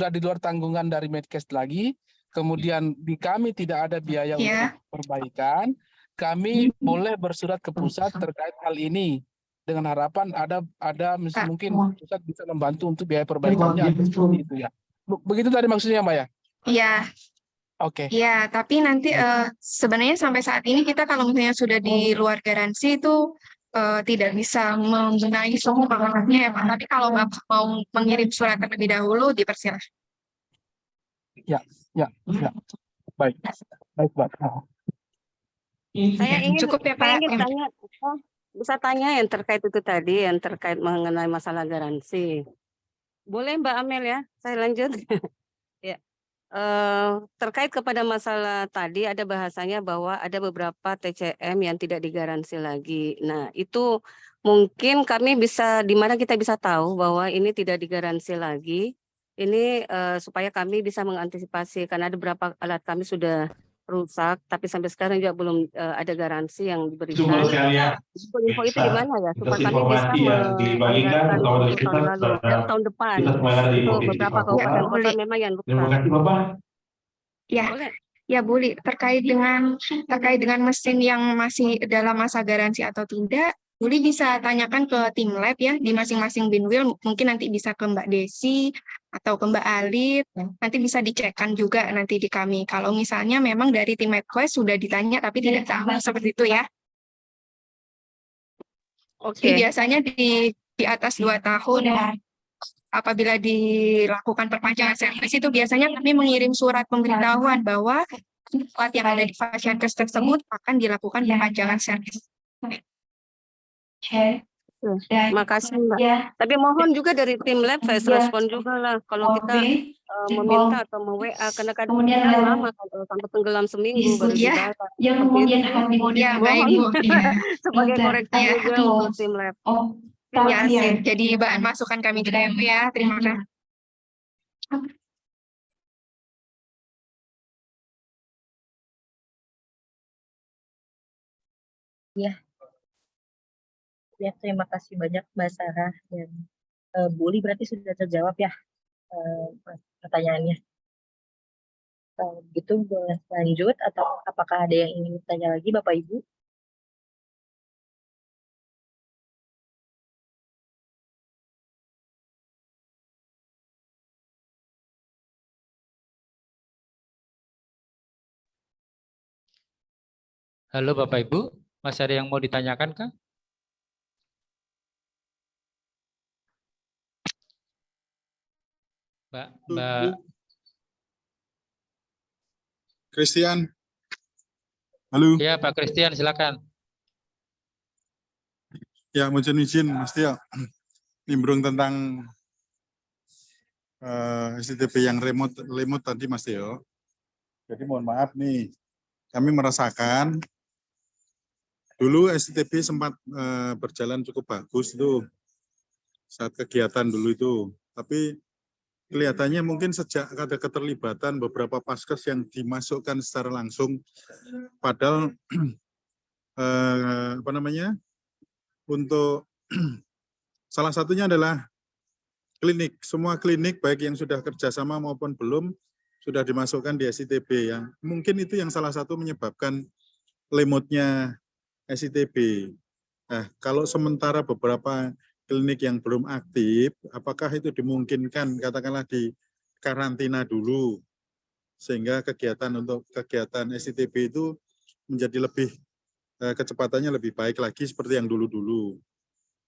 di luar tanggungan dari Medcast lagi, kemudian di kami tidak ada biaya untuk perbaikan, kami boleh bersurat ke pusat terkait hal ini dengan harapan ada mungkin pusat bisa membantu untuk biaya perbaikannya seperti itu ya. Begitu tadi maksudnya Mbak ya? Iya. Oke. Iya, tapi nanti sebenarnya sampai saat ini kita kalau misalnya sudah di luar garansi itu tidak bisa membenahi semua alatnya ya Pak. Tapi kalau Bapak mau mengirim surat terlebih dahulu, dipersilahkan. Ya. Baik Pak. Saya ingin, Cukup ya, saya Pak. ingin tanya, bisa tanya yang terkait itu tadi, yang terkait mengenai masalah garansi. Boleh Mbak Amel ya, saya lanjut. Ya. Terkait kepada masalah tadi ada bahasanya bahwa ada beberapa TCM yang tidak digaransi lagi. Nah, itu mungkin kami bisa, di mana kita bisa tahu bahwa ini tidak digaransi lagi. Ini supaya kami bisa mengantisipasi, karena ada beberapa alat kami sudah rusak, tapi sampai sekarang juga belum ada garansi yang diberikan. Info itu di mana ya, supaya kami bisa menganggarkan untuk tahun lalu dan tahun depan. Untuk beberapa kabupaten kota memang yang rusak. Terima kasih Bapak. Ya, ya Buli, terkait dengan mesin yang masih dalam masa garansi atau tidak, Buli bisa tanyakan ke tim lab ya di masing-masing binwil. Mungkin nanti bisa ke Mbak Desi atau ke Mbak Alit. Nanti bisa dicekkan juga nanti di kami. Kalau misalnya memang dari tim MedQuest sudah ditanya tapi tidak tahu seperti itu ya. Oke. Biasanya di atas 2 tahun apabila dilakukan perpanjangan servis itu biasanya kami mengirim surat pemberitahuan bahwa alat yang ada di fasilitas tersebut akan dilakukan perpanjangan servis. Makasih Mbak. Tapi mohon juga dari tim lab fast respon juga lah kalau kita meminta atau WA, karena kadang lama sampai tenggelam seminggu baru dibayar. Mohon sebagai koreksi juga untuk tim lab. Terima kasih. Jadi bahan masukan kami juga ya. Terima kasih. Ya, terima kasih banyak Mbak Sarah dan Buli, berarti sudah terjawab ya pertanyaannya. Gitu boleh lanjut atau apakah ada yang ingin bertanya lagi Bapak Ibu? Halo Bapak Ibu, masih ada yang mau ditanyakan kah? Mbak Christian. Halo. Ya, Pak Christian, silakan. Ya, mohon izin Mas Tio. Nimbrung tentang STTP yang remote tadi Mas Tio. Jadi mohon maaf nih, kami merasakan dulu STTP sempat berjalan cukup bagus tuh saat kegiatan dulu itu. Tapi kelihatannya mungkin sejak ada keterlibatan beberapa paskes yang dimasukkan secara langsung, padahal untuk salah satunya adalah klinik, semua klinik baik yang sudah kerjasama maupun belum sudah dimasukkan di SITB, yang mungkin itu yang salah satu menyebabkan lemotnya SITB. Nah, kalau sementara beberapa klinik yang belum aktif, apakah itu dimungkinkan katakanlah di karantina dulu, sehingga kegiatan SITB itu menjadi kecepatannya lebih baik lagi seperti yang dulu-dulu.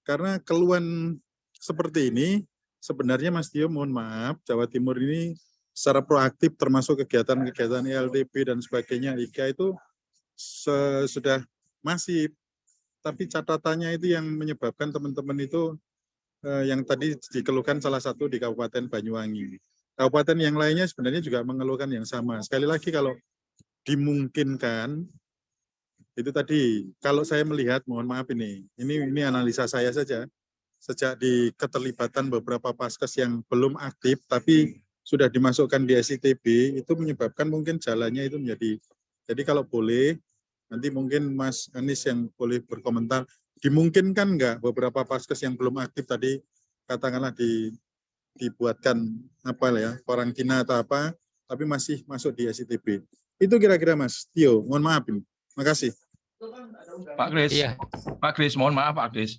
Karena keluhan seperti ini, sebenarnya Mas Tio, mohon maaf, Jawa Timur ini secara proaktif termasuk kegiatan-kegiatan ELTB dan sebagainya, IKA itu sudah masif. Tapi catatannya itu yang menyebabkan teman-teman itu yang tadi dikeluhkan salah satu di Kabupaten Banyuwangi. Kabupaten yang lainnya sebenarnya juga mengeluhkan yang sama. Sekali lagi kalau dimungkinkan, itu tadi kalau saya melihat, mohon maaf ini analisa saya saja, sejak di keterlibatan beberapa paskes yang belum aktif tapi sudah dimasukkan di SITB, itu menyebabkan mungkin jalannya itu menjadi, jadi kalau boleh nanti mungkin Mas Anies yang boleh berkomentar, dimungkinkan nggak beberapa paskes yang belum aktif tadi katakanlah dibuatkan karantina atau apa, tapi masih masuk di SITB. Itu kira-kira Mas Tio, mohon maaf ini. Makasih. Pak Kris, mohon maaf Pak Kris.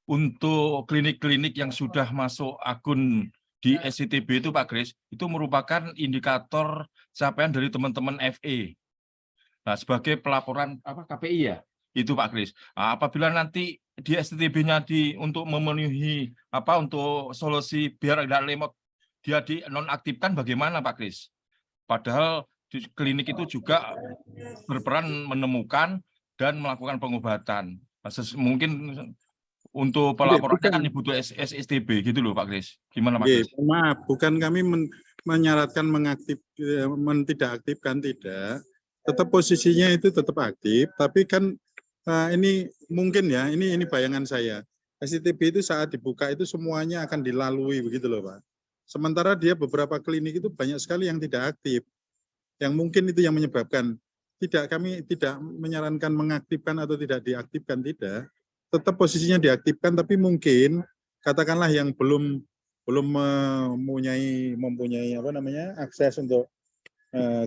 Untuk klinik-klinik yang sudah masuk akun di SITB itu Pak Kris, itu merupakan indikator capaian dari teman-teman FE. Nah, sebagai pelaporan KPI ya, itu Pak Kris. Nah, apabila nanti di SITB-nya untuk memenuhi untuk solusi biar tidak lemot dia dinonaktifkan, bagaimana Pak Kris? Padahal di klinik itu juga berperan menemukan dan melakukan pengobatan. Nah, mungkin untuk pelaporannya kan butuh SITB gitu loh Pak Kris. Gimana Pak Kris? Maaf, bukan kami menyarankan tidak aktifkan, tidak. Tetap posisinya itu tetap aktif, tapi kan ini mungkin ya, ini bayangan saya. SITB itu saat dibuka itu semuanya akan dilalui begitu loh Pak. Sementara dia beberapa klinik itu banyak sekali yang tidak aktif. Yang mungkin itu yang menyebabkan kami tidak menyarankan mengaktifkan atau tidak diaktifkan, tidak. Tetap posisinya diaktifkan, tapi mungkin katakanlah yang belum mempunyai akses untuk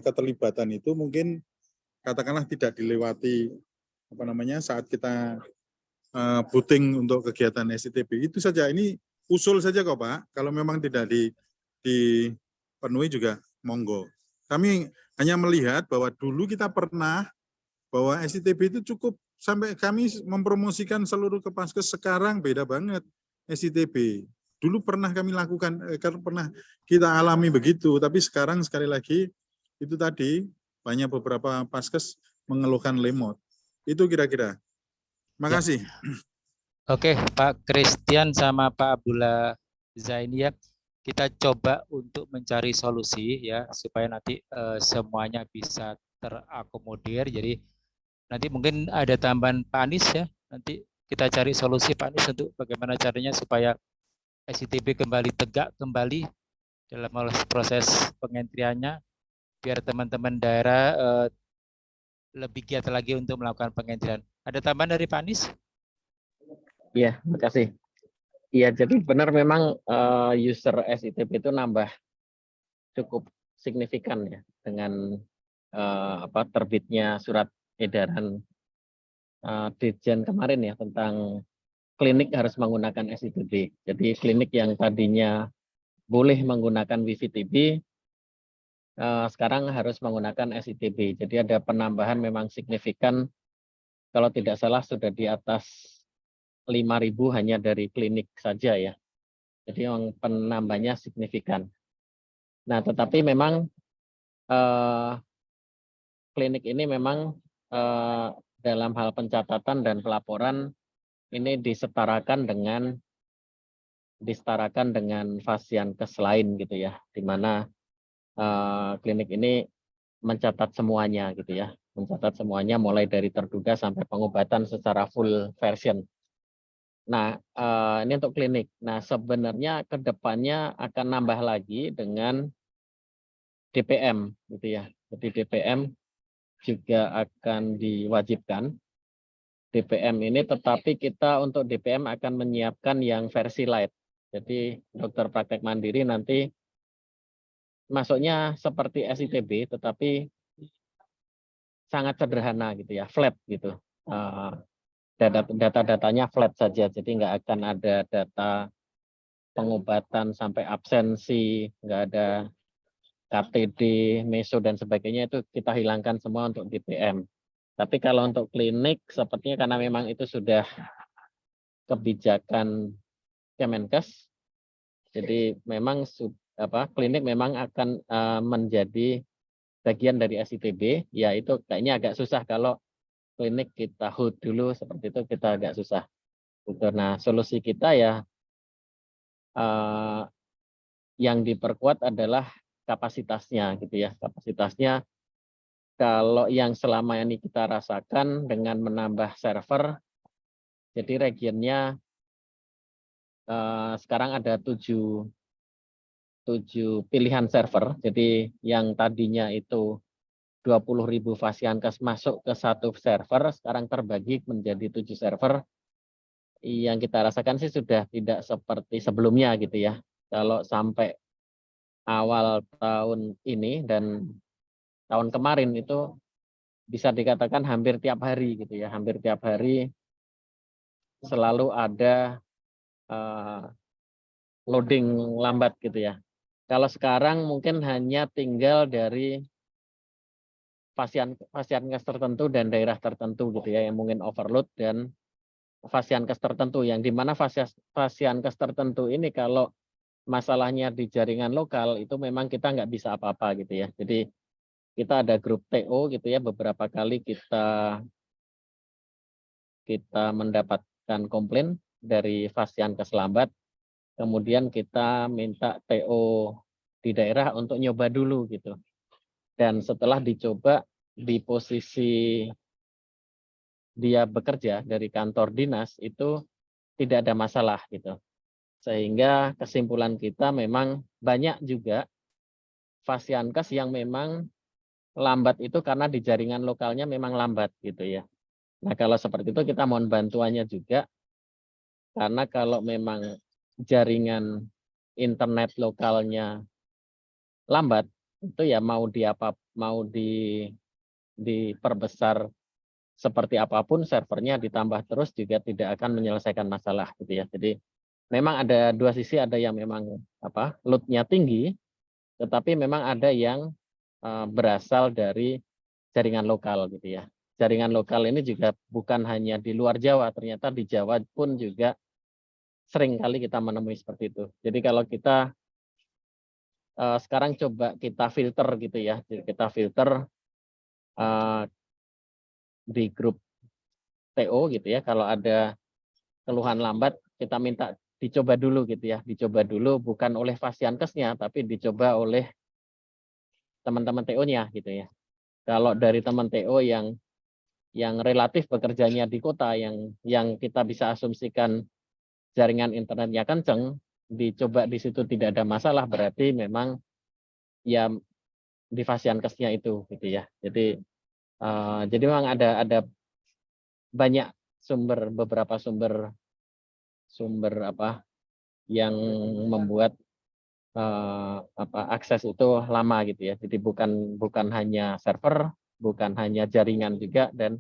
keterlibatan itu mungkin katakanlah tidak dilewati saat kita booting untuk kegiatan SITB. Itu saja, ini usul saja kok Pak. Kalau memang tidak dipenuhi juga monggo. Kami hanya melihat bahwa dulu kita pernah bahwa SITB itu cukup sampai kami mempromosikan seluruh kepaskes, sekarang beda banget SITB. Dulu pernah kami lakukan, pernah kita alami begitu, tapi sekarang sekali lagi itu tadi banyak beberapa paskes mengeluhkan lemot. Itu kira-kira. Makasih. Oke, Pak Christian sama Pak Abdullah Zaini ya. Kita coba untuk mencari solusi ya supaya nanti semuanya bisa terakomodir. Jadi nanti mungkin ada tambahan Pak Anies ya. Nanti kita cari solusi Pak Anies untuk bagaimana caranya supaya SITB kembali tegak kembali dalam proses pengentriannya, biar teman-teman daerah lebih giat lagi untuk melakukan pengentrian. Ada tambahan dari Pak Anies? Iya, makasih. Iya, jadi benar memang user SITB itu nambah cukup signifikan ya dengan terbitnya surat edaran Dirjen kemarin ya tentang klinik harus menggunakan SITB. Jadi klinik yang tadinya boleh menggunakan WIFI-TB sekarang harus menggunakan SITB. Jadi ada penambahan memang signifikan, kalau tidak salah sudah di atas 5.000 hanya dari klinik saja ya. Jadi memang penambahnya signifikan. Nah, tetapi memang klinik ini memang dalam hal pencatatan dan pelaporan ini disetarakan dengan Fasiankes lain gitu ya, di mana klinik ini mencatat semuanya gitu ya, mencatat semuanya mulai dari terduga sampai pengobatan secara full version. Nah, ini untuk klinik. Nah, sebenarnya ke depannya akan nambah lagi dengan DPM gitu ya. Jadi DPM juga akan diwajibkan. DPM ini, tetapi kita untuk DPM akan menyiapkan yang versi light. Jadi dokter praktek mandiri nanti masuknya seperti SITB, tetapi sangat sederhana gitu ya, flat gitu. Data-datanya flat saja, jadi nggak akan ada data pengobatan sampai absensi, nggak ada KTD, meso dan sebagainya, itu kita hilangkan semua untuk DPM. Tapi kalau untuk klinik, sepertinya karena memang itu sudah kebijakan Kemenkes, jadi memang klinik memang akan menjadi bagian dari SITB, ya itu kayaknya agak susah kalau klinik kita hold dulu seperti itu, kita agak susah. Nah, solusi kita ya yang diperkuat adalah kapasitasnya gitu ya. Kapasitasnya kalau yang selama ini kita rasakan dengan menambah server, jadi regionnya sekarang ada 7 pilihan server. Jadi yang tadinya itu 20.000 Fasiankes masuk ke satu server, sekarang terbagi menjadi 7 server. Yang kita rasakan sih sudah tidak seperti sebelumnya gitu ya. Kalau sampai awal tahun ini dan tahun kemarin itu bisa dikatakan hampir tiap hari gitu ya. Hampir tiap hari selalu ada loading lambat gitu ya. Kalau sekarang mungkin hanya tinggal dari Fasiankes tertentu dan daerah tertentu gitu ya, yang mungkin overload, dan Fasiankes tertentu yang dimana Fasiankes tertentu ini kalau masalahnya di jaringan lokal itu memang kita nggak bisa apa-apa gitu ya. Jadi kita ada grup TO gitu ya, beberapa kali kita mendapatkan komplain dari Fasiankes lambat, kemudian kita minta TO di daerah untuk nyoba dulu gitu. Dan setelah dicoba di posisi dia bekerja dari kantor dinas itu tidak ada masalah gitu. Sehingga kesimpulan kita memang banyak juga Fasiankes yang memang lambat itu karena di jaringan lokalnya memang lambat gitu ya. Nah, kalau seperti itu kita mohon bantuannya juga, karena kalau memang jaringan internet lokalnya lambat itu ya mau diperbesar seperti apapun servernya ditambah terus juga tidak akan menyelesaikan masalah gitu ya. Jadi memang ada dua sisi, ada yang memang load-nya tinggi, tetapi memang ada yang berasal dari jaringan lokal gitu ya. Jaringan lokal ini juga bukan hanya di luar Jawa, ternyata di Jawa pun juga sering kali kita menemui seperti itu. Jadi kalau kita sekarang coba kita filter gitu ya, jadi kita filter di grup TO gitu ya, kalau ada keluhan lambat kita minta dicoba dulu gitu ya, dicoba dulu bukan oleh Fasiankesnya tapi dicoba oleh teman-teman TO-nya gitu ya. Kalau dari teman TO yang relatif bekerjanya di kota, yang kita bisa asumsikan jaringan internetnya kenceng, dicoba di situ tidak ada masalah, berarti memang ya di Fasiankesnya itu gitu ya. Jadi memang ada banyak beberapa sumber yang membuat akses itu lama gitu ya. Jadi bukan hanya server, bukan hanya jaringan juga, dan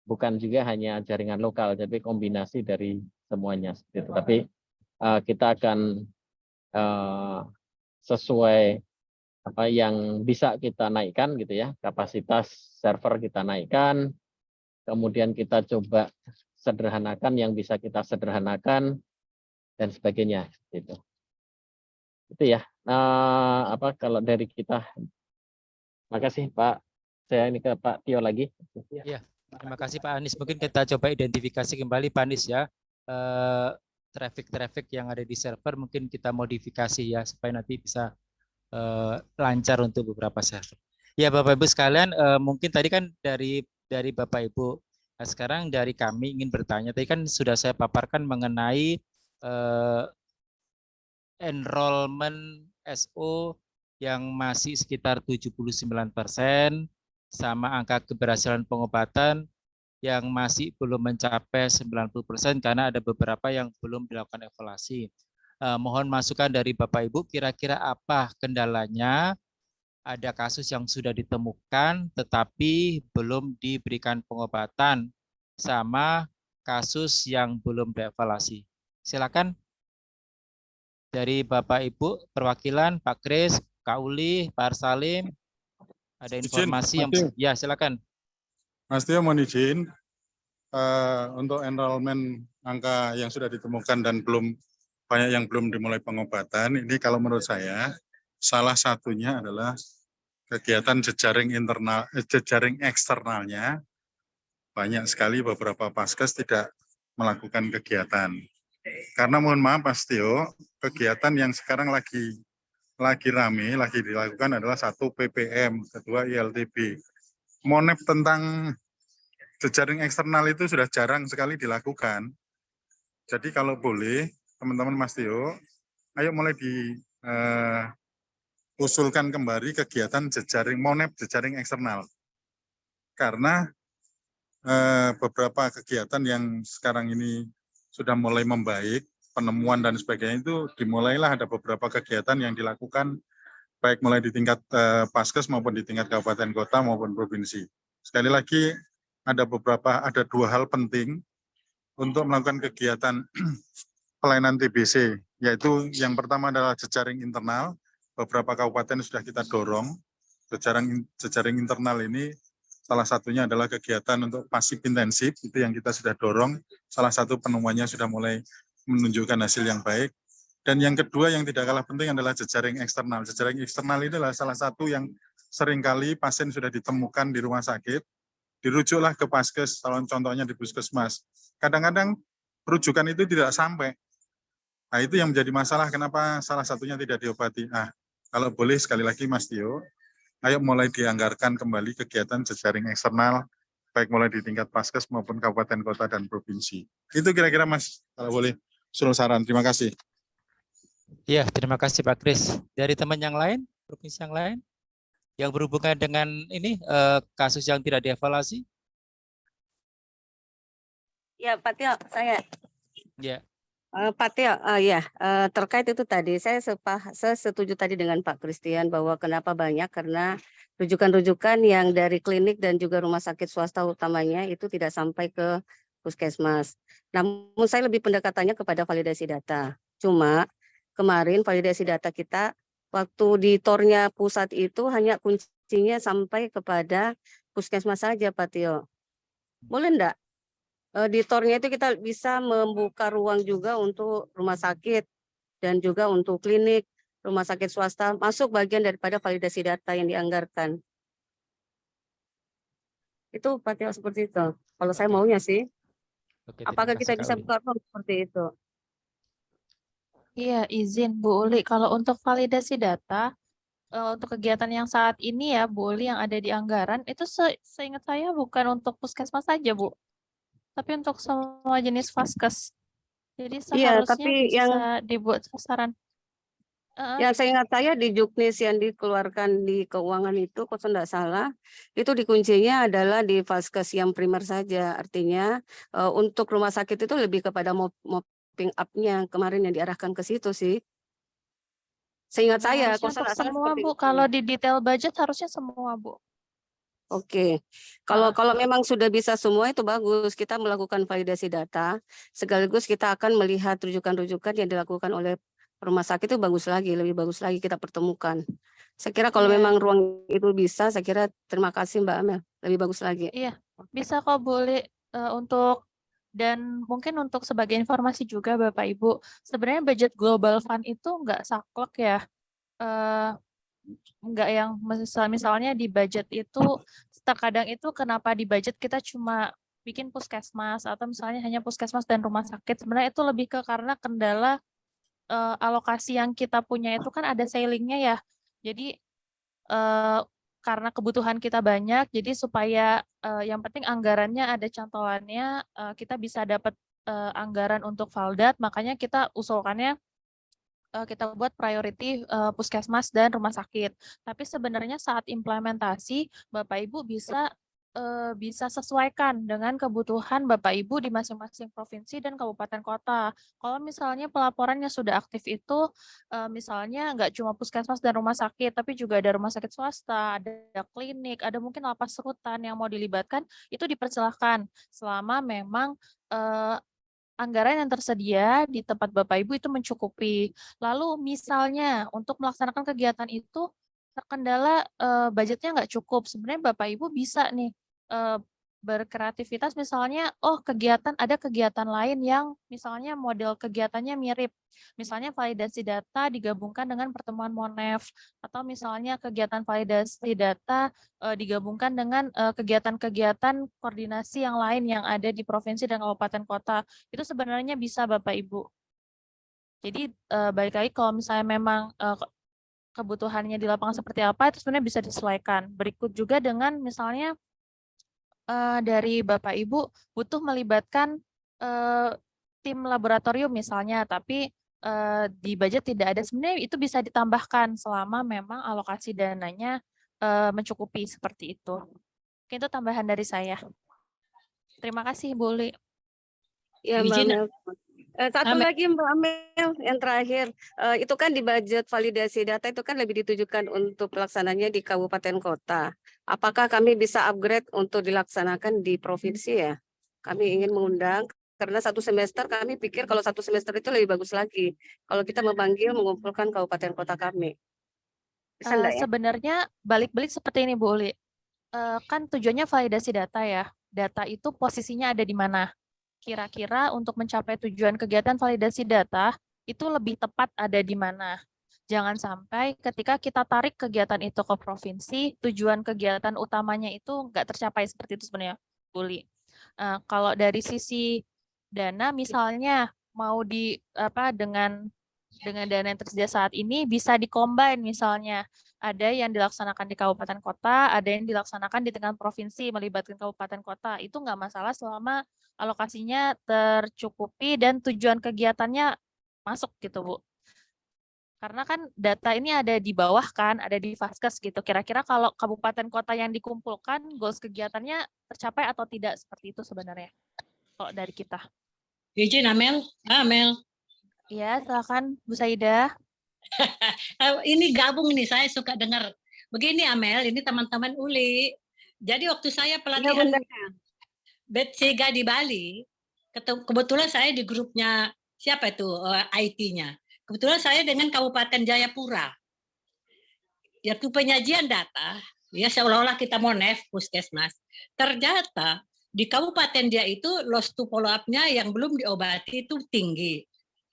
bukan juga hanya jaringan lokal, jadi kombinasi dari semuanya seperti itu. Tapi kita akan sesuai apa yang bisa kita naikkan gitu ya, kapasitas server kita naikkan, kemudian kita coba sederhanakan yang bisa kita sederhanakan dan sebagainya gitu. Itu ya kalau dari kita. Makasih Pak. Saya ini ke Pak Tio lagi. Ya, terima kasih Pak Anies. Mungkin kita coba identifikasi kembali Pak Anies ya. Traffic yang ada di server mungkin kita modifikasi ya supaya nanti bisa lancar untuk beberapa server. Ya Bapak Ibu sekalian, mungkin tadi kan dari Bapak Ibu. Nah, sekarang dari kami ingin bertanya. Tadi kan sudah saya paparkan mengenai enrollment SO yang masih sekitar 79%, sama angka keberhasilan pengobatan yang masih belum mencapai 90% karena ada beberapa yang belum dilakukan evaluasi. Mohon masukan dari Bapak Ibu, kira-kira apa kendalanya? Ada kasus yang sudah ditemukan tetapi belum diberikan pengobatan, sama kasus yang belum dievaluasi. Silakan dari Bapak Ibu perwakilan, Pak Kris, Kak Uli, Pak Arsalim, ada informasi yang ya silakan. Mas Tio mohon izin untuk enrollment angka yang sudah ditemukan dan banyak yang belum dimulai pengobatan. Ini kalau menurut saya salah satunya adalah kegiatan jejaring eksternalnya. Banyak sekali beberapa paskes tidak melakukan kegiatan. Karena mohon maaf Mas Tio, kegiatan yang sekarang lagi rame, lagi dilakukan adalah 1 PPM, kedua ILTB. Monep tentang jejaring eksternal itu sudah jarang sekali dilakukan. Jadi kalau boleh, teman-teman Mas Tio, ayo mulai usulkan kembali kegiatan monep jejaring eksternal. Karena beberapa kegiatan yang sekarang ini sudah mulai membaik, penemuan dan sebagainya itu dimulailah ada beberapa kegiatan yang dilakukan baik mulai di tingkat paskes maupun di tingkat kabupaten kota maupun provinsi. Sekali lagi ada 2 hal penting untuk melakukan kegiatan pelayanan TBC, yaitu yang pertama adalah jejaring internal. Beberapa kabupaten sudah kita dorong. Jejaring internal ini salah satunya adalah kegiatan untuk pasif intensif, itu yang kita sudah dorong. Salah satu penemuannya sudah mulai menunjukkan hasil yang baik. Dan yang kedua yang tidak kalah penting adalah jejaring eksternal. Jejaring eksternal ini adalah salah satu yang seringkali pasien sudah ditemukan di rumah sakit, dirujuklah ke paskes, contohnya di puskesmas. Kadang-kadang rujukan itu tidak sampai. Nah, itu yang menjadi masalah, kenapa salah satunya tidak diobati. Nah, kalau boleh sekali lagi Mas Tio, ayo mulai dianggarkan kembali kegiatan jejaring eksternal, baik mulai di tingkat paskes maupun kabupaten, kota, dan provinsi. Itu kira-kira Mas, kalau boleh usul saran. Terima kasih. Ya, terima kasih Pak Kris. Dari teman yang lain, provinsi yang lain, yang berhubungan dengan ini kasus yang tidak dievaluasi? Ya, Pak Tio, saya. Ya. Pak Tio, ya, terkait itu tadi, saya setuju tadi dengan Pak Christian bahwa kenapa banyak, karena rujukan-rujukan yang dari klinik dan juga rumah sakit swasta utamanya itu tidak sampai ke puskesmas. Namun saya lebih pendekatannya kepada validasi data. Cuma kemarin validasi data kita waktu di tornya pusat itu hanya kuncinya sampai kepada puskesmas saja, Pak Tio. Boleh enggak? Di tornya itu kita bisa membuka ruang juga untuk rumah sakit dan juga untuk klinik, rumah sakit swasta, masuk bagian daripada validasi data yang dianggarkan. Itu Pak Tio seperti itu. Kalau saya maunya sih. Apakah kita bisa buka ruang seperti itu? Iya, izin Bu Uli. Kalau untuk validasi data, untuk kegiatan yang saat ini ya, Bu Uli, yang ada di anggaran, itu seingat saya bukan untuk puskesmas saja, Bu. Tapi untuk semua jenis vaskes. Jadi Iya, seharusnya tapi bisa dibuat sasaran. Yang saya ingat saya di juknis yang dikeluarkan di keuangan itu, kalau tidak salah, itu dikuncinya adalah di vaskes yang primer saja. Artinya untuk rumah sakit itu lebih kepada mopping up-nya kemarin yang diarahkan ke situ sih. Seingat saya, kalau Harusnya untuk tidak salah semua, seperti Bu. itu. Kalau di detail budget harusnya semua, Bu. Oke, kalau memang sudah bisa semua itu bagus. Kita melakukan validasi data, sekaligus kita akan melihat rujukan-rujukan yang dilakukan oleh rumah sakit itu bagus lagi, lebih bagus lagi kita pertemukan. Saya kira kalau Iya. memang ruang itu bisa, saya kira terima kasih Mbak Amel, lebih bagus lagi. Iya, bisa kok boleh dan mungkin untuk sebagai informasi juga Bapak Ibu, sebenarnya budget Global Fund itu nggak saklek ya. Nggak yang misalnya di budget itu terkadang itu kenapa di budget kita cuma bikin puskesmas atau misalnya hanya puskesmas dan rumah sakit. Sebenarnya itu lebih ke karena kendala alokasi yang kita punya itu kan ada ceilingnya ya. Jadi karena kebutuhan kita banyak, jadi supaya yang penting anggarannya ada cantolannya, kita bisa dapat anggaran untuk Valdat, makanya kita usulkannya kita buat priority puskesmas dan rumah sakit. Tapi sebenarnya saat implementasi, Bapak Ibu bisa bisa sesuaikan dengan kebutuhan Bapak Ibu di masing-masing provinsi dan kabupaten kota. Kalau misalnya pelaporannya sudah aktif itu, misalnya nggak cuma puskesmas dan rumah sakit, tapi juga ada rumah sakit swasta, ada klinik, ada mungkin lapas rutan yang mau dilibatkan, itu dipersilahkan selama memang anggaran yang tersedia di tempat Bapak Ibu itu mencukupi. Lalu misalnya untuk melaksanakan kegiatan itu terkendala budgetnya nggak cukup, sebenarnya Bapak Ibu bisa nih berkreativitas misalnya, ada kegiatan lain yang misalnya model kegiatannya mirip. Misalnya validasi data digabungkan dengan pertemuan Monef, atau misalnya kegiatan validasi data digabungkan dengan kegiatan-kegiatan koordinasi yang lain yang ada di provinsi dan kabupaten kota. Itu sebenarnya bisa Bapak Ibu. Jadi balik lagi kalau misalnya memang kebutuhannya di lapangan seperti apa, itu sebenarnya bisa disesuaikan. Berikut juga dengan misalnya dari Bapak Ibu butuh melibatkan tim laboratorium misalnya, tapi di budget tidak ada, sebenarnya itu bisa ditambahkan selama memang alokasi dananya mencukupi seperti itu. Mungkin itu tambahan dari saya. Terima kasih, Bu Uli. Ya, Mbak Izin, Amel. Satu Amel. lagi Mbak Amel, yang terakhir, itu kan di budget validasi data itu kan lebih ditujukan untuk pelaksananya di kabupaten kota. Apakah kami bisa upgrade untuk dilaksanakan di provinsi ya? Kami ingin mengundang, karena satu semester kami pikir kalau satu semester itu lebih bagus lagi. Kalau kita memanggil, mengumpulkan kabupaten kota kami. Bisa enggak ya? Sebenarnya balik-balik seperti ini, Bu Uli. Kan tujuannya validasi data ya. Data itu posisinya ada di mana? Kira-kira untuk mencapai tujuan kegiatan validasi data, itu lebih tepat ada di mana? Jangan sampai ketika kita tarik kegiatan itu ke provinsi, tujuan kegiatan utamanya itu nggak tercapai, seperti itu sebenarnya, Bu Uli. Kalau dari sisi dana, misalnya mau dengan dana yang tersedia saat ini bisa dikombin, misalnya ada yang dilaksanakan di kabupaten kota, ada yang dilaksanakan di tingkat provinsi melibatkan kabupaten kota. Itu nggak masalah selama alokasinya tercukupi dan tujuan kegiatannya masuk gitu, Bu. Karena kan data ini ada di bawah kan, ada di Vaskes gitu. Kira-kira kalau kabupaten kota yang dikumpulkan, goals kegiatannya tercapai atau tidak, seperti itu sebenarnya kalau dari kita. Izin Amel. Amel. Ya, silakan Bu Saida. Ini gabung nih, saya suka dengar. Begini Amel, ini teman-teman Uli. Jadi waktu saya pelatihan Betsiga di Bali, kebetulan saya di grupnya siapa itu IT-nya. Kebetulan saya dengan Kabupaten Jayapura. Yaitu penyajian data, ya seolah-olah kita Monef, puskesmas. Ternyata di kabupaten dia itu loss to follow up-nya yang belum diobati itu tinggi.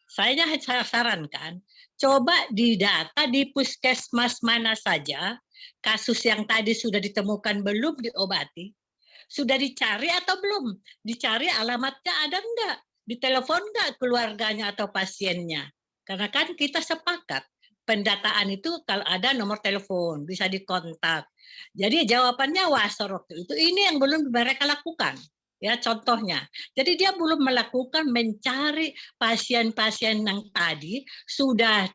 Saya sarankan, coba didata di puskesmas mana saja, kasus yang tadi sudah ditemukan belum diobati, sudah dicari atau belum? Dicari alamatnya ada enggak? Ditelepon enggak keluarganya atau pasiennya? Karena kan kita sepakat, pendataan itu kalau ada nomor telepon, bisa dikontak. Jadi jawabannya wasor waktu itu, ini yang belum mereka lakukan. Ya contohnya, jadi dia belum melakukan mencari pasien-pasien yang tadi sudah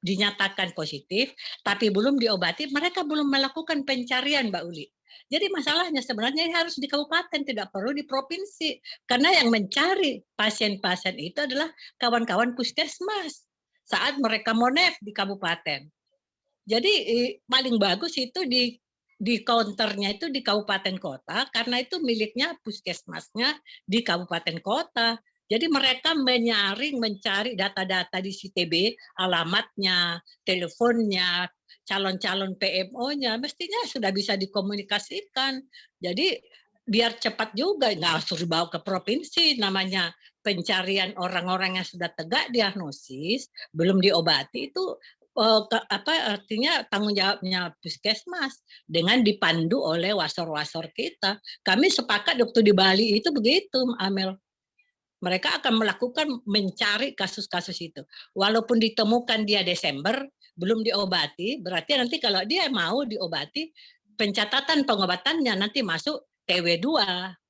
dinyatakan positif, tapi belum diobati, mereka belum melakukan pencarian, Mbak Uli. Jadi masalahnya sebenarnya harus di kabupaten, tidak perlu di provinsi. Karena yang mencari pasien-pasien itu adalah kawan-kawan puskesmas saat mereka monef di kabupaten. Jadi paling bagus itu di counternya itu di kabupaten kota, karena itu miliknya puskesmasnya di kabupaten kota. Jadi mereka menyaring, mencari data-data di CTB, alamatnya, teleponnya, calon-calon PMO-nya, mestinya sudah bisa dikomunikasikan. Jadi biar cepat juga, nggak harus dibawa ke provinsi, namanya pencarian orang-orang yang sudah tegak diagnosis, belum diobati itu artinya tanggung jawabnya puskesmas dengan dipandu oleh wasor-wasor kita. Kami sepakat waktu di Bali itu begitu, Amel. Mereka akan melakukan mencari kasus-kasus itu. Walaupun ditemukan dia Desember, belum diobati, berarti nanti kalau dia mau diobati, pencatatan pengobatannya nanti masuk TW2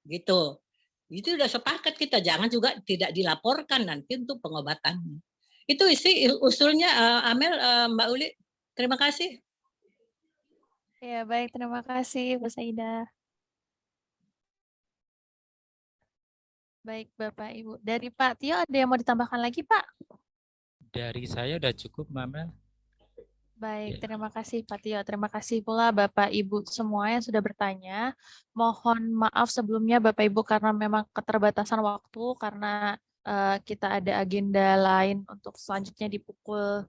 gitu. Itu sudah sepakat kita, jangan juga tidak dilaporkan nanti untuk pengobatannya. Itu isi usulnya Amel, Mbak Uli. Terima kasih. Ya, baik. Terima kasih, Bu Saida. Baik, Bapak Ibu. Dari Pak Tio ada yang mau ditambahkan lagi, Pak? Dari saya udah cukup, Mamel. Baik, Ya. terima kasih Pak Tio. Terima kasih pula Bapak Ibu semua yang sudah bertanya. Mohon maaf sebelumnya Bapak Ibu karena memang keterbatasan waktu karena kita ada agenda lain untuk selanjutnya di pukul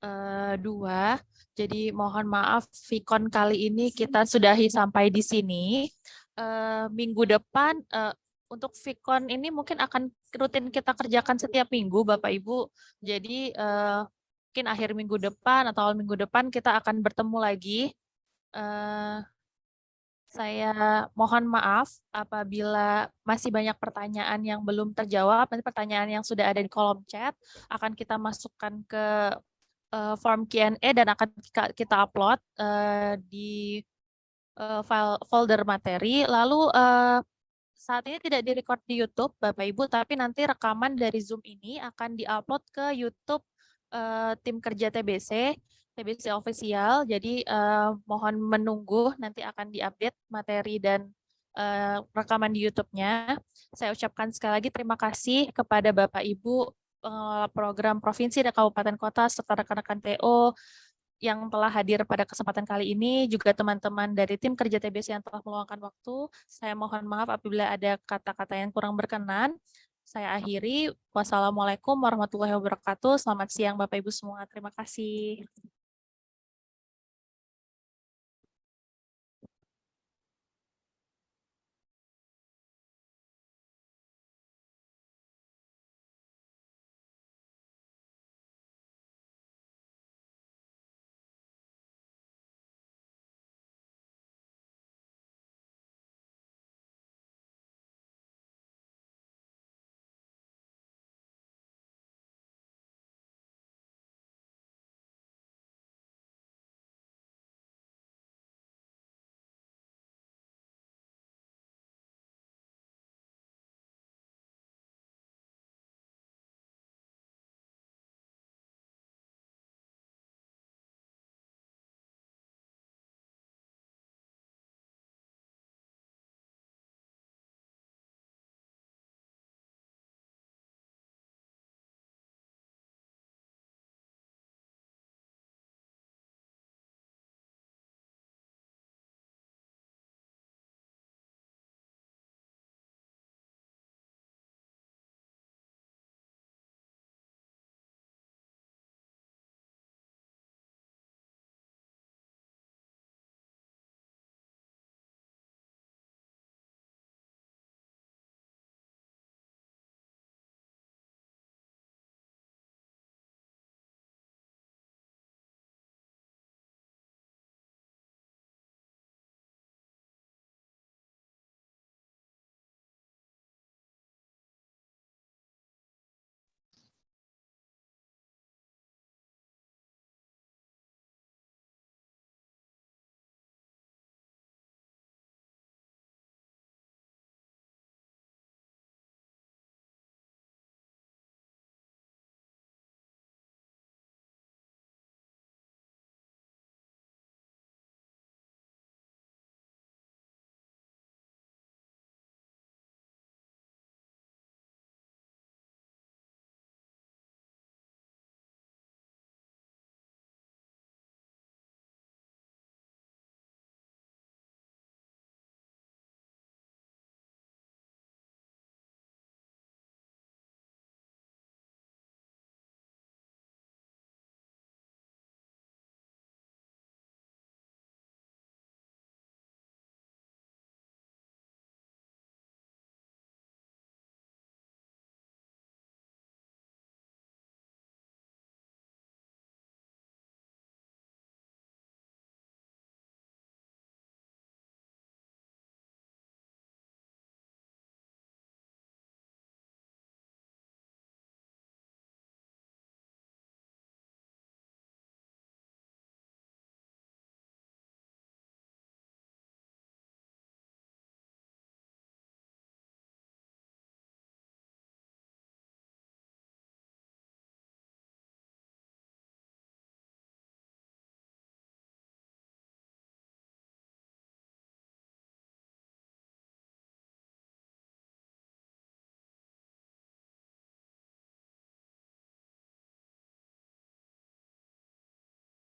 2. Jadi mohon maaf Vicon kali ini kita sudahi sampai di sini. Minggu depan untuk Vicon ini mungkin akan rutin kita kerjakan setiap minggu Bapak Ibu. Jadi mungkin akhir minggu depan atau awal minggu depan kita akan bertemu lagi. Saya mohon maaf apabila masih banyak pertanyaan yang belum terjawab. Nanti pertanyaan yang sudah ada di kolom chat akan kita masukkan ke form Q&A dan akan kita upload di file folder materi. Lalu saat ini tidak direcord di YouTube, Bapak Ibu, tapi nanti rekaman dari Zoom ini akan diupload ke YouTube tim kerja TBC official. Jadi mohon menunggu, nanti akan diupdate materi dan rekaman di YouTube-nya. Saya ucapkan sekali lagi terima kasih kepada Bapak Ibu pengelola program provinsi dan kabupaten kota serta rekan-rekan TO yang telah hadir pada kesempatan kali ini, juga teman-teman dari tim kerja TBC yang telah meluangkan waktu. Saya mohon maaf apabila ada kata-kata yang kurang berkenan. Saya akhiri. Wassalamualaikum warahmatullahi wabarakatuh. Selamat siang Bapak Ibu semua. Terima kasih.